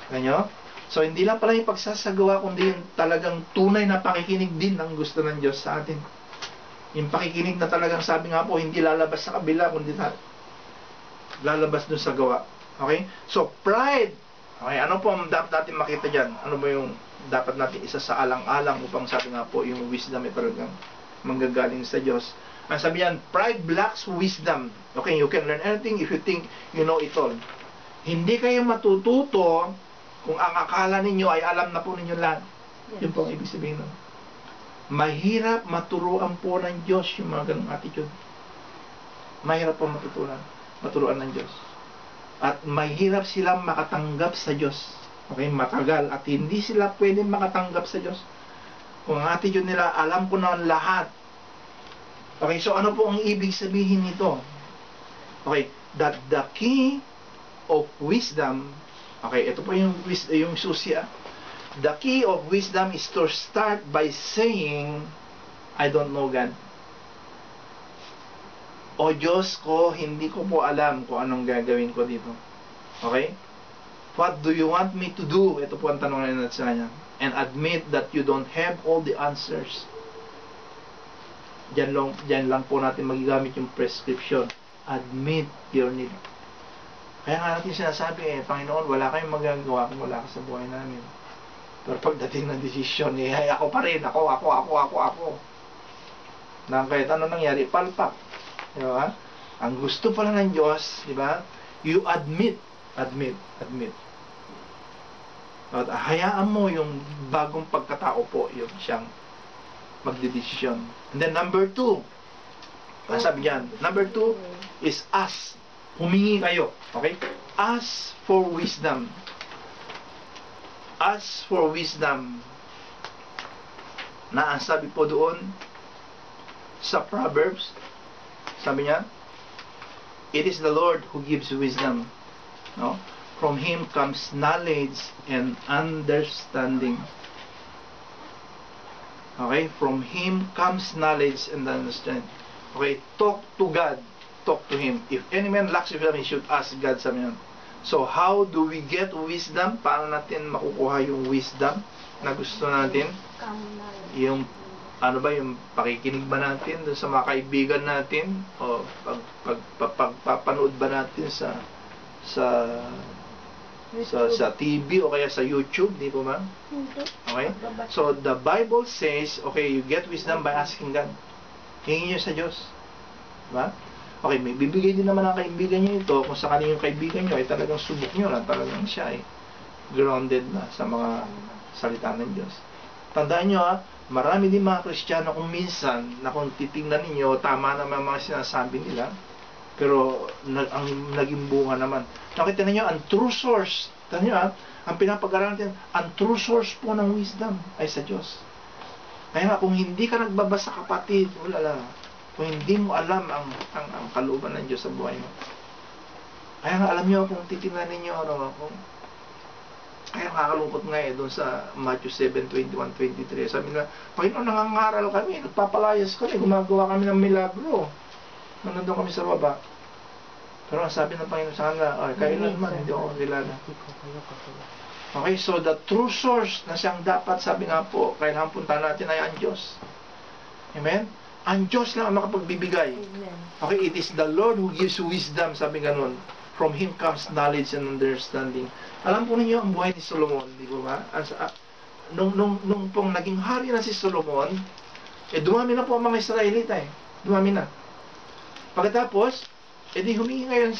Ganyo? So, hindi lang pala yung pagsasagawa, kundi yung talagang tunay na pakikinig din ang gusto ng Diyos sa atin. Yung pakikinig na talagang sabi nga po, hindi lalabas sa kabila, kundi lalabas dun sa gawa. Okay? So, pride. Okay, ano po ang dapat natin makita dyan? Ano ba yung dapat natin isa sa alang-alang upang sabi nga po, yung wisdom ay talagang manggagaling sa Diyos. Ang sabi yan, pride blocks wisdom. Okay, you can learn anything if you think you know it all. Hindi kayo matututo kung ang akala ninyo ay alam na po ninyo lahat. Yes. Yun po ang ibig sabihin nun. Mahirap maturuan po ng Diyos yung mga ganong attitude. Mahirap po maturuan ng Diyos. At mahirap silang makatanggap sa Diyos. Okay, matagal. At hindi sila pwedeng makatanggap sa Diyos. Kung ang attitude nila, alam ko na ang lahat. Okay, so ano po ang ibig sabihin nito? Okay, that the key of wisdom, okay, ito po yung susi. The key of wisdom is to start by saying, I don't know God. O Diyos ko, hindi ko po alam kung anong gagawin ko dito. Okay? What do you want me to do? Ito po ang tanong natin sa kanya. And admit that you don't have all the answers. Diyan lang po natin magigamit yung prescription. Admit your need. Kaya nga natin sinasabi, Panginoon, wala kayong magagawa kung wala ka sa buhay namin. Pero pagdating ng desisyon, ako pa rin, ako. Na kahit ano nangyari, palpak. Di ba? Ang gusto pala ng Diyos, di ba? You admit. At hayaan mo yung bagong pagkatao po, yung siyang magdedesisyon. And then number 2, ang sabi niyan, number 2 is ask. Humingi kayo. Okay? Ask for wisdom. Ask for wisdom. Na ang sabi po doon sa Proverbs, sabi niya, it is the Lord who gives wisdom. No? From Him comes knowledge and understanding. Okay? From Him comes knowledge and understanding. Okay? Talk to God. Talk to Him. If any man lacks wisdom, he should ask God sa niyan. So, how do we get wisdom? Paano natin makukuha yung wisdom na gusto natin? Yung ano ba yung pakikinig ba natin dun sa mga kaibigan natin o pagpapanood ba natin sa TV o kaya sa YouTube, di po ba? Okay? So the Bible says, okay, you get wisdom by asking God. Hingin niyo sa Diyos. Diba? Okay, may bibigay din naman ang kaibigan niyo ito kung sakaling yung kaibigan niyo ay talagang subok niyo na talagang siya ay grounded na sa mga salita ng Diyos. Tandaan niyo marami din mga Kristiyano kung minsan na kung titingnan ninyo, tama naman mga sinasabi nila, pero ang naging bunga naman. Nakita niyo ang true source, tandaan niyo ang pinapag-aralan natin, ang true source po ng wisdom ay sa Diyos. Kaya nga, kung hindi ka nagbabasa kapatid, wala. Kung hindi mo alam ang kalooban ng Diyos sa buhay mo. Kaya nga, alam niyo, kung titingnan ninyo, kaya nakakalungkot nga doon sa Matthew 7:21-23. Sabi nila, Panginoon, nangangaral kami, nagpapalayas kami, gumagawa kami ng milagro. Nandun kami sa baba. Pero ang sabi ng Panginoon sa kanila, kailanman, hindi ako kilala. Okay, so the true source na siyang dapat, sabi nga po, kailangan punta natin ay ang Diyos. Amen? Ang Diyos lang ang makapagbibigay. Okay, it is the Lord who gives wisdom, sabi ganun. From Him comes knowledge and understanding. Alam po ninyo ang buhay ni Solomon, di ba? Nung pong naging hari na si Solomon, dumami na po ang mga Israelita Dumami na. Pagkatapos, di humingi ngayon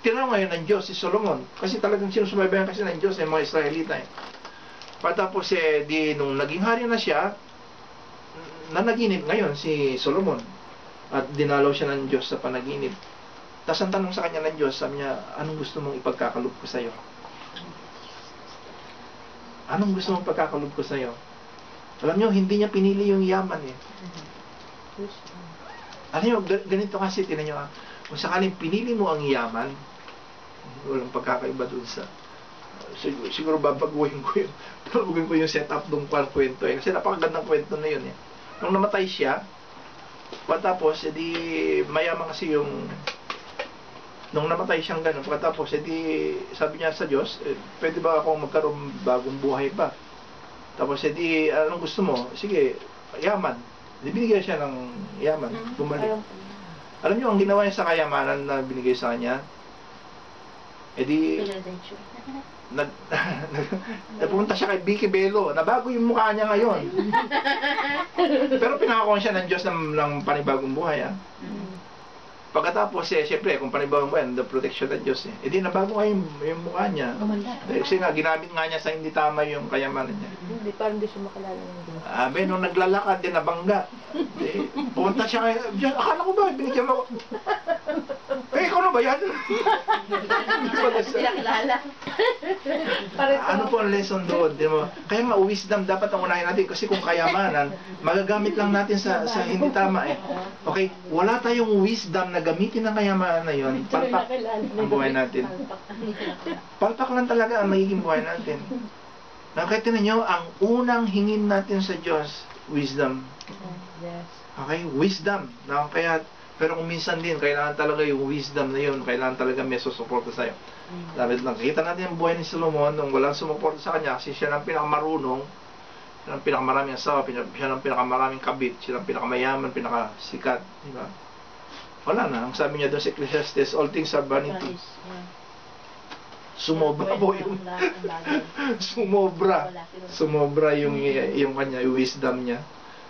tinanong ngayon ng Diyos si Solomon. Kasi talagang sinusubaybayan kasi ng Diyos mga Israelita Pagkatapos, nung naging hari na siya, nanaginip ngayon si Solomon. At dinalaw siya ng Diyos sa panaginip. Tapos ang tanong sa kanya ng Diyos, sabi niya, anong gusto mong ipagkakalob ko sa iyo? Anong gusto mong ipagkakalob ko sa iyo? Alam niyo, hindi niya pinili yung yaman Alam niyo, ganito kasi, tinan niyo kung sakaling pinili mo ang yaman, walang pagkakaiba doon sa siguro babaguhin ko yung setup ng kwento kasi napakagandang kwento na yun Nung namatay siya, pagkatapos, mayaman kasi nung namatay siyang gano'n, pagkatapos, sabi niya sa Diyos, pwede ba akong magkaroon bagong buhay pa? Tapos, anong gusto mo? Sige, yaman. Binigyan siya ng yaman. Bumalik. Alam niyo, ang ginawa niya sa kayamanan na binigay sa kanya, napunta siya kay Vicky Bello. Nabago yung mukha niya ngayon. Pero pinakakuha siya ng Diyos ng panibagong buhay. Pagkatapos, siyempre, kung panibagong buhay, the protection ng Diyos. Nabago nga yung mukha niya. Kasi nga, ginamit nga niya sa hindi tama yung kayamanan niya. Hindi, parang hindi siya makalala ng Diyos. Nung naglalakad, nabangga. Pumunta siya kay Diyos. Akala ko ba, binigyan mo ako. Ikaw ano ba yan? Hindi na kilala. Ano po ang lesson doon? Di mo? Kaya nga, wisdom dapat ang unahin natin kasi kung kayamanan, magagamit lang natin sa hindi tama eh. Okay, wala tayong wisdom na gamitin ng kayamanan na yun, palpak ang buhay natin. Palpak lang talaga ang magiging buhay natin. Nakita ninyo, ang unang hingin natin sa Diyos, wisdom. Yes. Okay, wisdom. No? Kaya, pero kung minsan din, kailangan talaga yung wisdom na yun, kailangan talaga may susuporta sa'yo. Dapat nakita natin ang buhay ni Solomon nung walang sumuporta sa kanya kasi siya ang pinakamarunong, siya ang pinakamaraming asawa, siya ang pinakamaraming kabit, siya ang pinakamayaman, pinakasikat. Diba? Wala na. Ang sabi niya doon sa Ecclesiastes, all things are vanity. Sumobra po yung sumobra yung kanya, yung wisdom niya.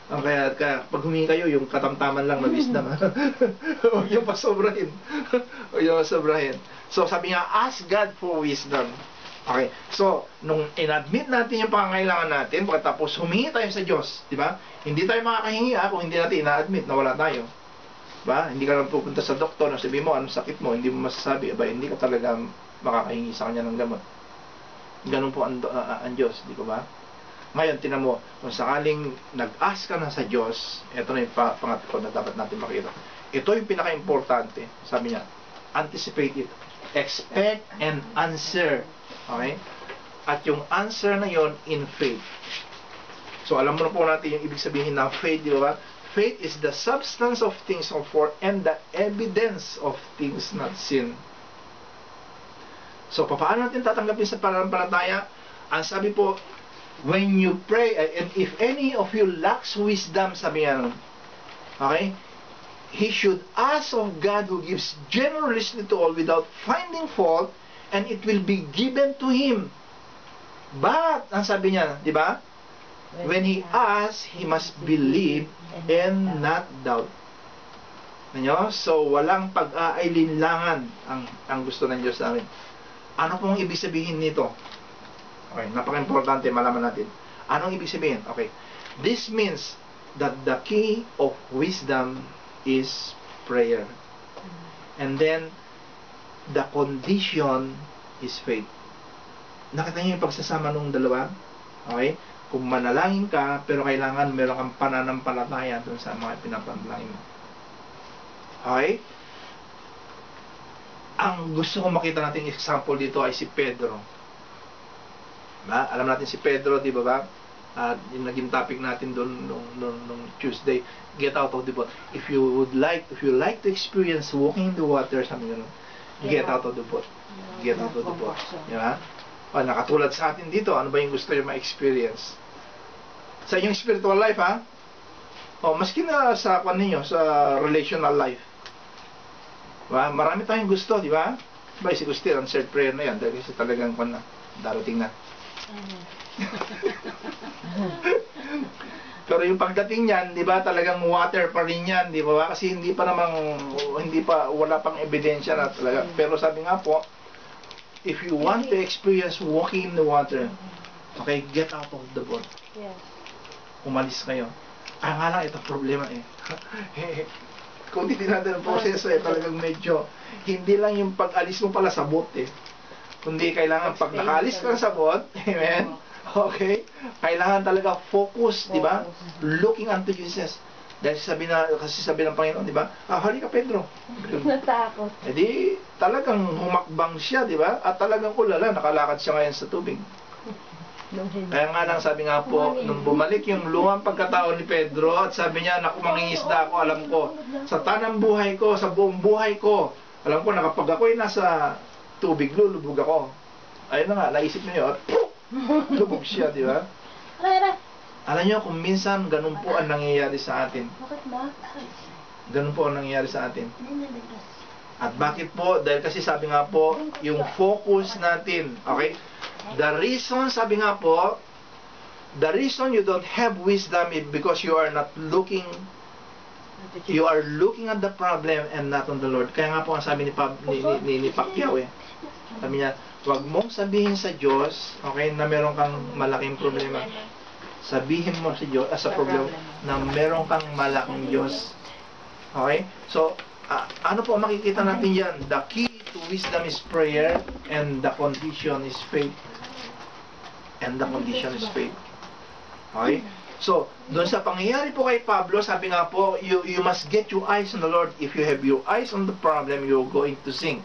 Kaya pag humingi kayo, yung katamtaman lang na wisdom. Huwag yung pasobrahin. Huwag yung pasobrahin. So sabi niya, ask God for wisdom. Okay. So, nung in-admit natin yung pangangailangan natin, pagkatapos humingi tayo sa Diyos, di ba? Hindi tayo makakahingi kung hindi natin ina-admit na wala tayo. Diba? Hindi ka lang pupunta sa doktor na sabi mo, anong sakit mo, hindi mo masasabi, hindi ka talaga makakahingi sa kanya ng gamot. Ganun po ang Diyos, di ba? Ngayon, tinan mo, kung sakaling nag-ask ka na sa Diyos, ito na yung pangatlo na dapat natin makita. Ito yung pinaka-importante, sabi niya, anticipate it. Expect and answer. Okay? At yung answer na yon in faith. So, alam mo na po natin yung ibig sabihin ng faith, di ba? Faith is the substance of things hoped for and the evidence of things not seen. So, paano natin tatanggapin sa pananampalataya? Ang sabi po, when you pray, and if any of you lacks wisdom, sabi nga nun, okay? He should ask of God who gives generously to all without finding fault, and it will be given to him. But, ang sabi niya, di ba? When he asks, he must believe and not doubt. Nanyo? So, walang pag-aalilangan ang gusto ng Diyos sa amin. Ano pong ibig sabihin nito? Okay, napaka-importante, malaman natin. Anong ibig sabihin? Okay. This means that the key of wisdom is prayer. And then, the condition is faith. Nakita niyo yung pagsasama ng dalawa? Okay? Kung manalangin ka, pero kailangan meron kang pananampalataya dun sa mga pinapanalangin mo. Okay? Ang gusto kong makita natin example dito ay si Pedro. Diba? Alam natin si Pedro, di ba ba? Yung naging topic natin doon nung Tuesday, get out of the boat. If you like to experience walking in the water, sabi nga, get out of the boat. Get out of the boat. Diba? Nakatulad sa atin dito, ano ba yung gusto nyo ma-experience? Sa inyong spiritual life, ha? Maski na sa ninyo, sa relational life. Diba? Marami tayong gusto, di ba? Diba, si Gusti, answered prayer na yan, dahil kasi talagang darating na. Pero yung pagdating niyan, di ba, talagang water pa rin yan, di ba? Kasi wala pang ebidensya na talaga. Pero sabi nga po, if you want to experience walking in the water, okay, get out of the boat. Yes. Umalis kayo. Kaya nga lang, ito problema eh. Kung titignan natin ang proseso talagang medyo, hindi lang yung pag-alis mo pala sa boat eh. Kundi kailangan pag nakaalis ka sa boat, amen, okay, kailangan talaga focus, di ba? Looking unto Jesus. Dahil kasi sabi ng Panginoon, di ba? Halika Pedro. Natakot. Di talagang humakbang siya, di ba? At talagang ulala, nakalakad siya ngayon sa tubig. Kaya nga lang sabi nga po, nung bumalik yung lumang pagkatao ni Pedro, at sabi niya, naku, mangingisda ako, alam ko, sa tanang buhay ko, sa buong buhay ko, alam ko na kapag ako'y nasa tubig, lulubog ako. Ayun na nga, naisip niyo, at lubog siya, di ba? Alam niyo, kung minsan, ganun po ang nangyayari sa atin. Ganun po ang nangyayari sa atin. At bakit po? Dahil kasi sabi nga po, yung focus natin, okay? The reason, sabi nga po, the reason you don't have wisdom is because you are not looking, you are looking at the problem and not on the Lord. Kaya nga po ang sabi ni Pacquiao eh. Sabi niya, huwag mong sabihin sa Diyos, okay, na meron kang malaking problema. Sabihin mo sa Diyos, sa problema, na meron kang malaking Diyos. Okay? So, Ano po ang makikita natin yan? The key to wisdom is prayer and the condition is faith. And the condition is faith. Okay? So, doon sa pangyayari po kay Pablo, sabi nga po, you must get your eyes on the Lord. If you have your eyes on the problem, you're going to sink.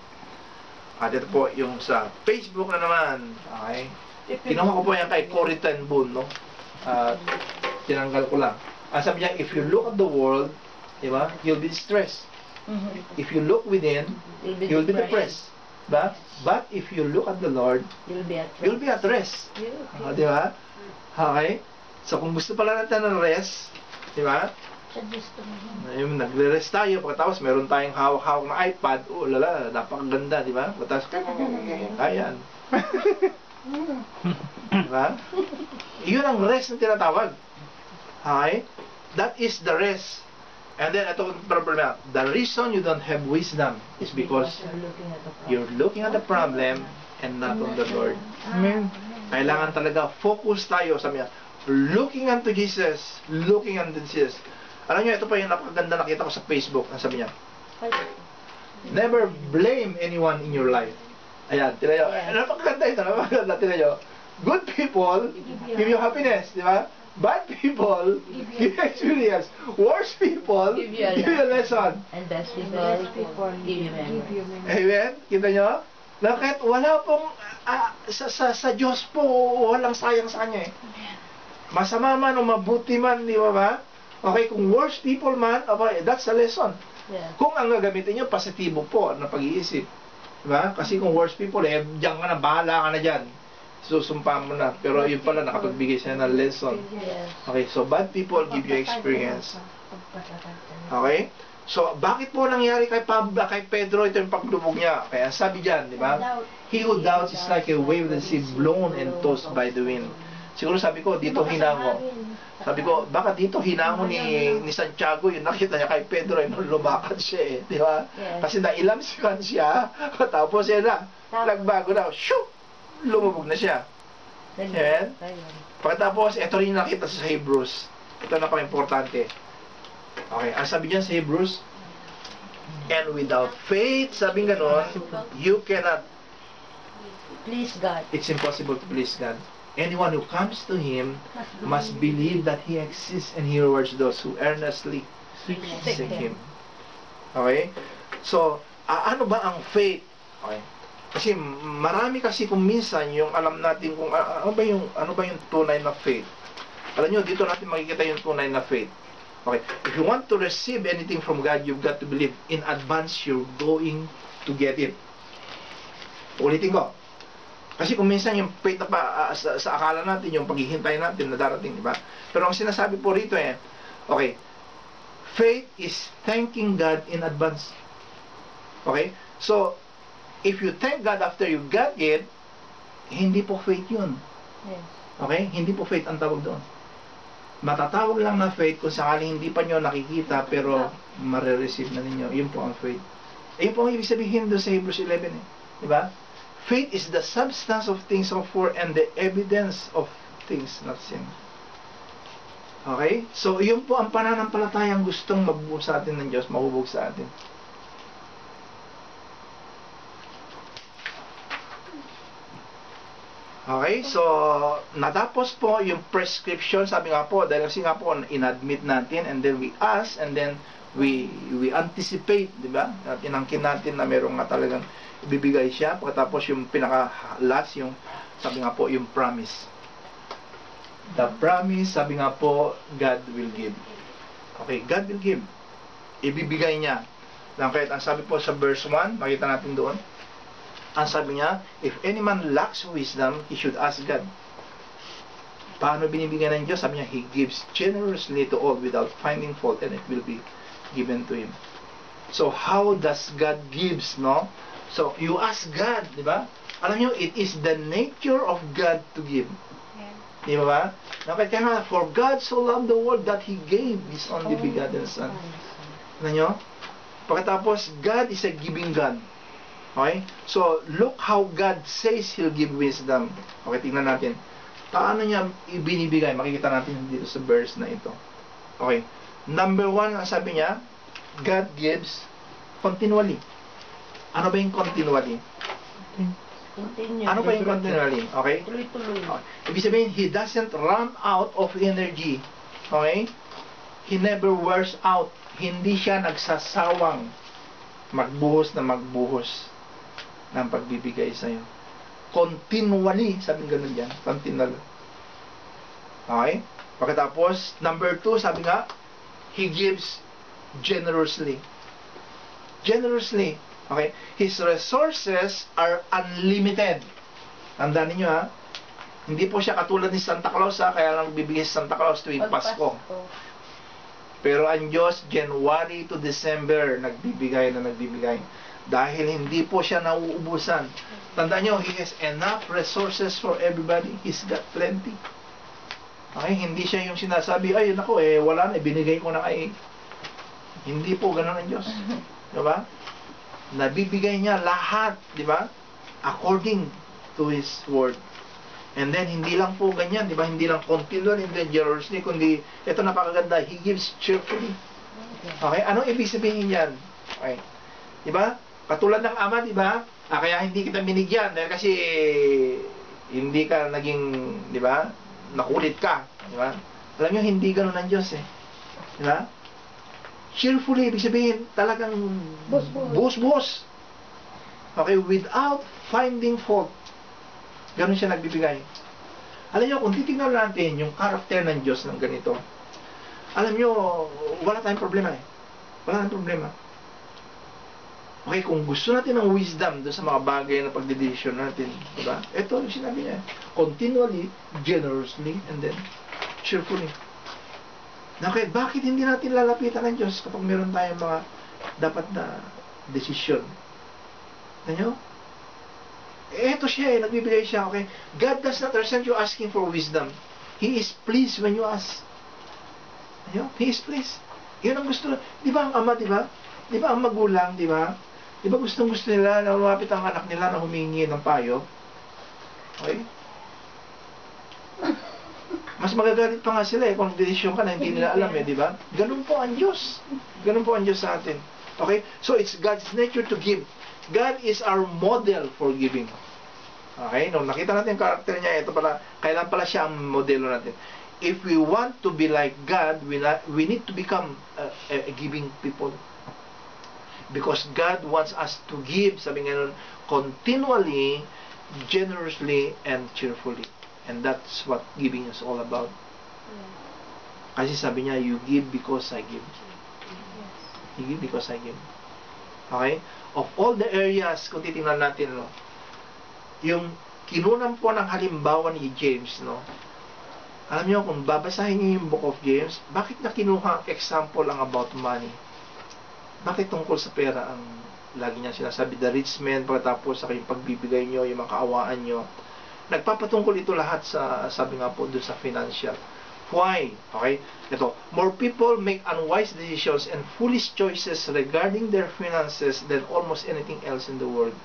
At ito po, yung sa Facebook na naman, okay? Ginawa ko po yan kay Corey Ten Boom, no? Tinanggal ko lang. Sabi niya, if you look at the world, di ba, you'll be stressed. If you look within, you'll be depressed. But if you look at the Lord, you'll be at rest. Di ba? Okay? So, kung gusto pala natin ng rest, di ba? Yung nagre-rest tayo, pagkatapos meron tayong hawak-hawak na iPad, lala, napakaganda, di ba? Pagkatapos, ayan. Di ba? Yun ang rest na tinatawag. Okay? That is the rest. And then, ito ang problema. The reason you don't have wisdom is because you're looking at the problem and not on the Lord. Amen. Kailangan talaga focus tayo sa niya. Looking unto Jesus. Looking unto Jesus. Alam niyo, ito pa yung napakaganda nakita ko sa Facebook. Ang sabi niya, never blame anyone in your life. Ayan, tila nyo. Napakaganda ito. Napakaganda, tila nyo. Good people give you happiness, di ba? Bad people give you experience. Worse people give you a lesson. And best people give you memory. Amen? Kita nyo? Bakit wala pong sa Diyos po walang sayang sa kanya eh. Masama man o mabuti man, di ba ba? Okay, kung worse people man, okay, that's a lesson. Yeah. Kung ang gagamitin nyo, positibo po na pag-iisip. Di ba? Kasi kung worse people, diyan ka na, bahala ka na dyan. Susumpa mo na. Pero yun pala, nakapagbigay siya ng lesson. Yes. Okay, so bad people give you experience. Okay? So, bakit po nangyari kay Pedro ito yung paglubog niya? Kaya sabi dyan, di ba? He who doubts is like a wave that is blown and tossed by the wind. Siguro sabi ko, dito hinango. Sabi ko, baka dito hinango ni Santiago, yung nakita niya kay Pedro, nung lumakad siya eh. Di ba? Kasi nailamsikan siya, tapos yan na, nagbago na, shoo! Lumubog na siya. Amen? Pagkatapos, ito rin yung nakita sa Hebrews. Ito na importante. Okay, ang sabi niyan sa Hebrews, and without faith, sabi ganon, you cannot, Please God. it's impossible to please God. Anyone who comes to Him must believe that He exists and He rewards those who earnestly seek Him. Okay? So, ano ba ang faith? Okay. Kasi marami kasi kung minsan yung alam natin kung ano ba yung tunay na faith. Alam niyo, dito natin makikita yung tunay na faith. Okay. If you want to receive anything from God, you've got to believe in advance you're going to get it. Ulitin ko. Kasi kung minsan yung faith na sa akala natin, yung paghihintay natin na darating, di ba? Pero ang sinasabi po rito okay, faith is thanking God in advance. Okay? So, if you thank God after you got it, hindi po faith yun. Yes. Okay? Hindi po faith ang tawag doon. Matatawag lang na faith kung sakaling hindi pa nyo nakikita pero marireceive na ninyo. Yun po ang faith. Yun po ang ibig sabihin doon sa Hebrews 11 eh. Diba? Faith is the substance of things hoped for and the evidence of things not seen. Okay? So, yun po ang pananampalatayang gustong mabubuo sa atin ng Diyos, mahubog sa atin. Okay, so natapos po yung prescription, sabi nga po, dahil kasi nga po inadmit natin and then we ask and then we anticipate, di ba? At inangkin natin na merong nga talagang ibibigay siya. Pagkatapos yung pinaka-last, yung sabi nga po, yung promise. The promise, sabi nga po, God will give. Okay, God will give. Ibibigay niya. Lang kahit ang sabi po sa verse 1, makita natin doon. Ang sabi niya, if any man lacks wisdom, he should ask God. Paano binibigyan ng Diyos? Sabi niya, He gives generously to all without finding fault and it will be given to him. So, how does God gives, no? So, you ask God, di ba? Alam niyo, it is the nature of God to give. Di ba? Kaya, for God so loved the world that He gave His only begotten Son. Alam niyo? Pagkatapos, God is a giving God. Okay? So, look how God says He'll give wisdom. Okay, tingnan natin. Paano niya ibinibigay? Makikita natin dito sa verse na ito. Okay. Number 1, ang sabi niya, God gives Continually. Ano ba yung continually? Continue. Ano ba yung continually? Okay? Tuloy-tuloy. Okay. Ibig sabihin, he doesn't run out of energy. Okay? He never wears out. Hindi siya nagsasawang magbuhos ng pagbibigay sa'yo. Continually, sabi ganun yan. Continually. Okay? Pagkatapos, number 2, sabi nga, he gives generously. Generously. Okay? His resources are unlimited. Tandaan ninyo ha. Hindi po siya katulad ni Santa Claus ha, kaya lang bibigay si Santa Claus tuwing Pasko. Pero ang Diyos, January to December, nagbibigay. Dahil hindi po siya nauubusan. Tandaan nyo, He has enough resources for everybody. He's got plenty. Okay? Hindi siya yung sinasabi, ay, nako, wala na, binigay ko na kay. Hindi po ganun ang Diyos. Diba? Nabibigay niya lahat, di ba? According to His word. And then, hindi lang po ganyan, di ba? Hindi lang continual, hindi generously, kundi, ito napakaganda, He gives cheerfully. Okay? Anong ibig sabihin yan? Okay. Di ba? Katulad ng ama, di ba? Kaya hindi kita binigyan, dahil kasi, hindi ka naging, di ba? Nakulit ka, di ba? Alam nyo, hindi ganun ang Diyos, Di ba? Cheerfully, ibig sabihin, talagang buhos-buhos. Okay, without finding fault. Ganun siya nagbibigay. Alam nyo, kung titignan natin yung karakter ng Diyos ng ganito, alam nyo, wala tayong problema Wala tayong problema. Okay, kung gusto natin ng wisdom doon sa mga bagay na pagdedesisyon natin, diba? Ito yung sinabi niya. Continually, generously, and then cheerfully. Okay, bakit hindi natin lalapitan ng Diyos kapag meron tayong mga dapat na desisyon? Ano? Ito siya nagbibigay siya, okay? God does not resent you asking for wisdom. He is pleased when you ask. Ano? He is pleased. Yun ang gusto. Di ba ang ama, di ba? Di ba ang magulang, di ba? Di ba gusto nila na lumapit ang anak nila na humingi ng payo? Okay? Mas magagalit pa nga sila kung desisyon ka na hindi nila alam di ba? Ganun po ang Diyos. Ganun po ang Diyos sa atin. Okay? So, it's God's nature to give. God is our model for giving. Okay? Nung nakita natin yung karakter niya, ito pala, kailan pala siya ang modelo natin. If we want to be like God, we need to become a giving people. Because God wants us to give, sabi nga nun, continually, generously, and cheerfully. And that's what giving is all about. Kasi sabi niya, you give because I give. You give because I give. Okay? Of all the areas, kung titingnan natin, yung kinunan po ng halimbawa ni James, alam niyo, kung babasahin niyo yung Book of James, bakit na kinuha example ang about money? Bakit tungkol sa pera ang lagi niya sinasabi, the rich man, pagkatapos sa kayong pagbibigay niyo, yung mga kaawaan niyo, nagpapatungkol ito lahat sa, sabi nga po, doon sa financial. Why? Okay? Ito, more people make unwise decisions and foolish choices regarding their finances than almost anything else in the world.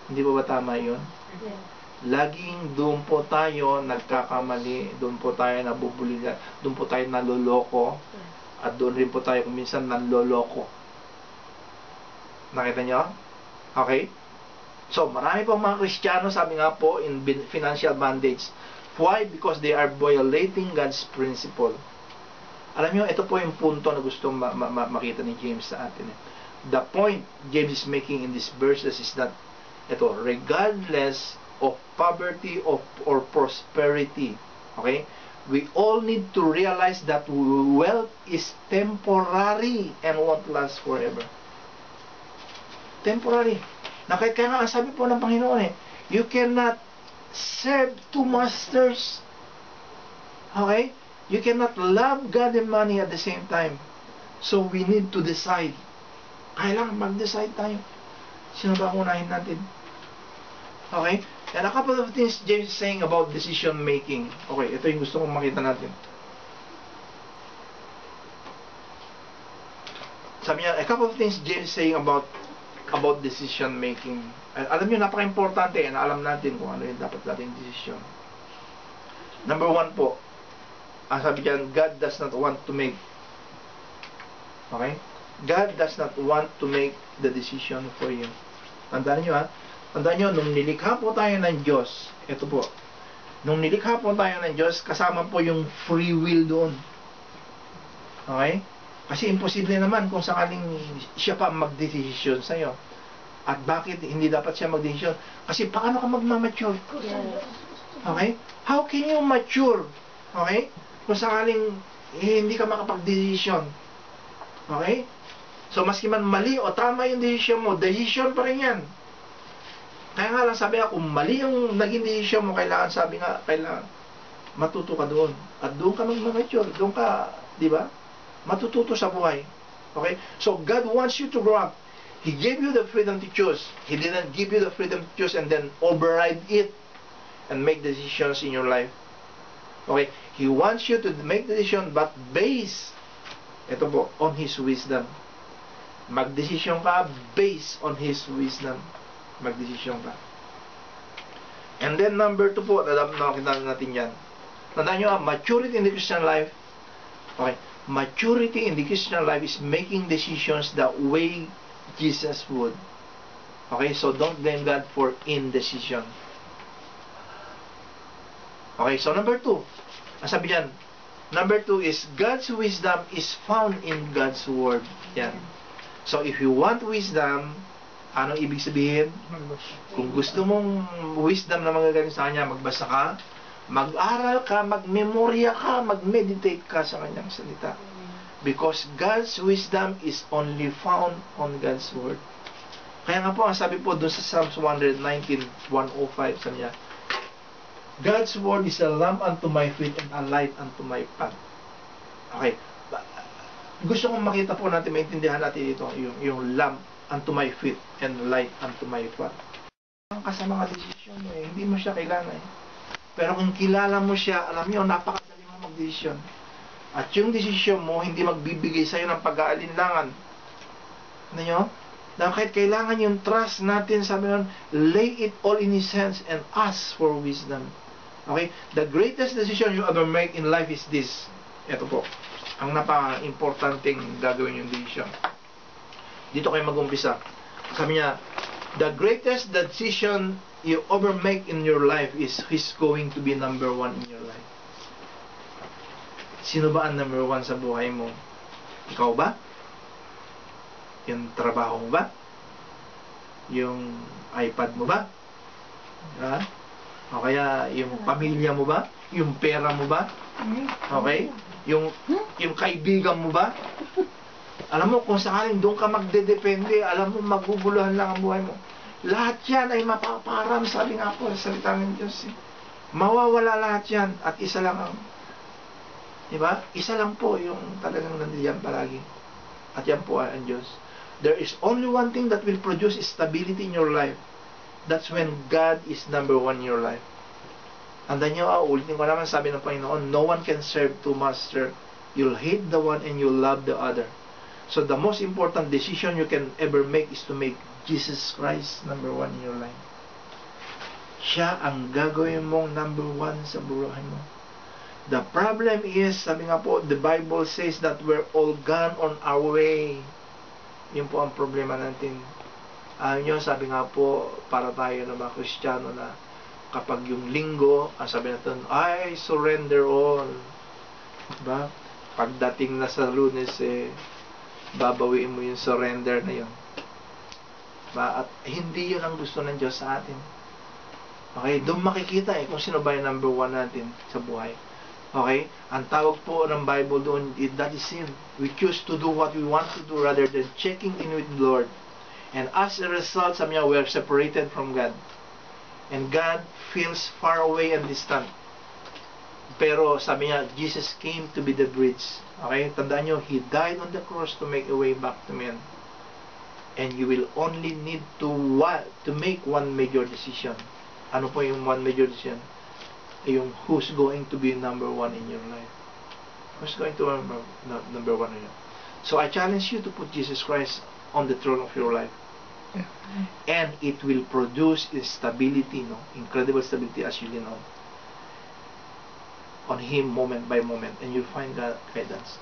Hindi ba tama yun? Yeah. Laging doon po tayo nagkakamali, doon po tayo nabubuligan, doon po tayo naloloko, at doon rin po tayo minsan nanloloko. Nakita nyo? Okay? So, marami pong mga Kristiyano, sabi nga po, in financial bondage. Why? Because they are violating God's principle. Alam niyo, ito po yung punto na gusto makita ni James sa atin. The point James is making in these verses is that, ito, regardless of poverty or prosperity, okay, we all need to realize that wealth is temporary and won't last forever. Temporary. Kaya nga ang sabi po ng Panginoon you cannot serve two masters. Okay? You cannot love God and money at the same time. So we need to decide. Kailangan mag-decide tayo. Sino ba unahin natin? Okay? And a couple of things James is saying about decision making. Okay, ito yung gusto kong makita natin. Sabi niya, a couple of things James is saying about decision making. Alam niyo, napaka-importante na alam natin kung ano yung dapat natin decision. Number 1 po, ang sabi diyan, God does not want to make. Okay? God does not want to make the decision for you. Tandaan nyo, ha? Tandaan nyo, nung nilikha po tayo ng Diyos, ito po, nung nilikha po tayo ng Diyos, kasama po yung free will doon. Okay? Kasi imposible naman kung sakaling siya pa magdesisyon sa'yo. At bakit hindi dapat siya magdesisyon? Kasi paano ka magmamature? Okay? How can you mature? Okay? Kung sakaling hindi ka makapag-desisyon. Okay? So, maski man mali o tama yung desisyon mo, desisyon pa rin yan. Kaya nga lang sabi nga, kung mali yung naging desisyon mo, kailangan matuto ka doon. At doon ka mag-mature. Doon ka, di ba? Matututo sa buhay. Okay? So, God wants you to grow up. He gave you the freedom to choose. He didn't give you the freedom to choose and then override it and make decisions in your life. Okay? He wants you to make decision but based, ito po, on His wisdom. Magdesisyon ka based on His wisdom. Magdesisyon ka. And then number 2 po, nakita natin yan. Tandaan nyo, maturity in the Christian life. Okay. Maturity in the Christian life is making decisions the way Jesus would. Okay, so don't blame God for indecision. Okay, so number 2. Ang sabi dyan, number 2 is God's wisdom is found in God's Word. Yan. So if you want wisdom, anong ibig sabihin? Kung gusto mong wisdom na magagaling sa Kanya, magbasa ka, mag-aral ka, mag-memorya ka, mag-meditate ka sa Kanyang salita. Because God's wisdom is only found on God's Word. Kaya nga po, ang sabi po doon sa Psalms 119:105, sabi niya, God's Word is a lamp unto my feet and a light unto my path. Okay. Gusto kong makita po natin, maintindihan natin ito, yung lamp unto my feet and light unto my path. Ang ka sa mga desisyon mo hindi mo siya kailangan Pero kung kilala mo siya, alam niyo, napakadali mo mag-desisyon. At yung desisyon mo, hindi magbibigay sa'yo ng pag-aalinlangan. Ano nyo? Dahil kahit kailangan yung trust natin, sabi nun, lay it all in His hands and ask for wisdom. Okay? The greatest decision you ever make in life is this. Ito po. Ang napaka-importanting gagawin yung decision. Dito kayo mag-umpisa. Sabi niya, the greatest decision you ever make in your life is He's going to be number 1 in your life. Sino ba ang number 1 sa buhay mo? Ikaw ba? Yung trabaho mo ba? Yung iPad mo ba? Ha? O kaya yung pamilya mo ba? Yung pera mo ba? Okay? Yung kaibigan mo ba? Alam mo, kung sakaling doon ka magdedepende, alam mo, maguguluhan lang ang buhay mo. Lahat yan ay mapaparam, sabi nga po sa salita ng Diyos. Mawawala lahat yan at isa lang ang, diba? Isa lang po yung talagang nandiyan palagi. At yan po ang Diyos. There is only one thing that will produce stability in your life. That's when God is number 1 in your life. Andan nyo, ulitin ko naman, sabi ng Panginoon, no one can serve two masters. You'll hate the one and you'll love the other. So the most important decision you can ever make is to make Jesus Christ number 1 in your life. Siya ang gagawin mong number 1 sa buhay mo. The problem is, sabi nga po, the Bible says that we're all gone on our way. Yun po ang problema natin. Yun, sabi nga po, para tayo na mga Kristiyano na kapag yung linggo, ang sabi natin, I surrender all. Diba? Pagdating na sa Lunes, babawiin mo yung surrender na yun. Diba? At hindi yun ang gusto ng Diyos sa atin. Okay? Doon makikita kung sino ba yung number 1 natin sa buhay. Okay? Ang tawag po ng Bible doon, that is sin. We choose to do what we want to do rather than checking in with the Lord. And as a result, sabi niya, we are separated from God. And God feels far away and distant. Pero sabi niya, Jesus came to be the bridge. Okay? Tandaan niyo, He died on the cross to make a way back to men. And you will only need to make one major decision. Ano po yung one major decision? Yung who's going to be number 1 in your life. Who's going to be number 1 in your life. So I challenge you to put Jesus Christ on the throne of your life. Yeah. And it will produce stability, incredible stability as you lean on Him moment by moment, and you'll find God guidance.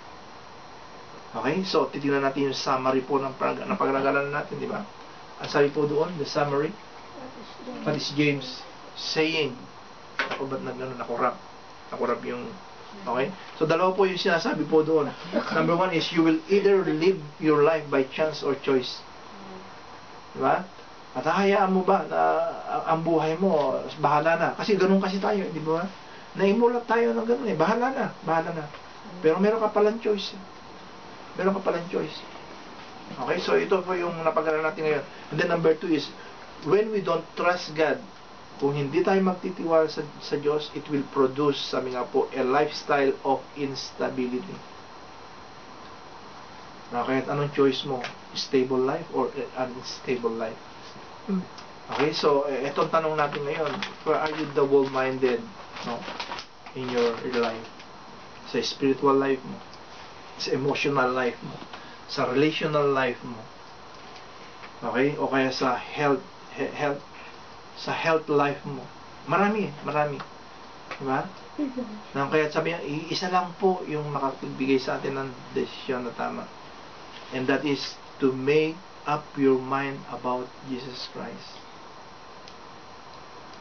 Okay? So, titingnan natin yung summary po ng pag-aralanan natin, di ba? Ang sabi po doon, the summary, what is James saying? Ako ba't nakurap? Nakurap yung, okay? So, dalawa po yung sinasabi po doon. Number one is, you will either live your life by chance or choice. Di ba? At hahayaan mo ba na ang buhay mo, bahala na. Kasi ganun kasi tayo, di ba? Naimulat tayo ng ganun eh. Bahala na, bahala na. Pero meron ka palang choice. Meron ka palang choice. Okay, so ito po yung napag-aralan natin ngayon. And then number two is, when we don't trust God, kung hindi tayo magtitiwala sa Diyos, it will produce, sabi nga po, a lifestyle of instability. Okay, at anong choice mo? Stable life or unstable life? Okay, so itong tanong natin ngayon, are you double-minded, no, in your life? Sa spiritual life mo, sa emotional life mo, sa relational life mo, okay, o kaya sa health life mo. Marami, diba? Kaya sabi niya, isa lang po yung makapagbigay sa atin ng desisyon na tama, and that is to make up your mind about Jesus Christ.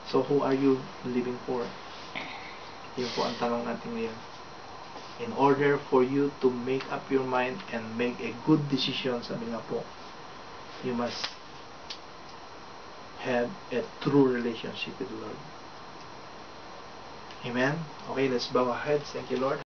So who are you living for? Yun po ang tanong natin ngayon. In order for you to make up your mind and make a good decision, sabi nga po, you must have a true relationship with the Lord. Amen? Okay, let's bow our heads. Thank you, Lord.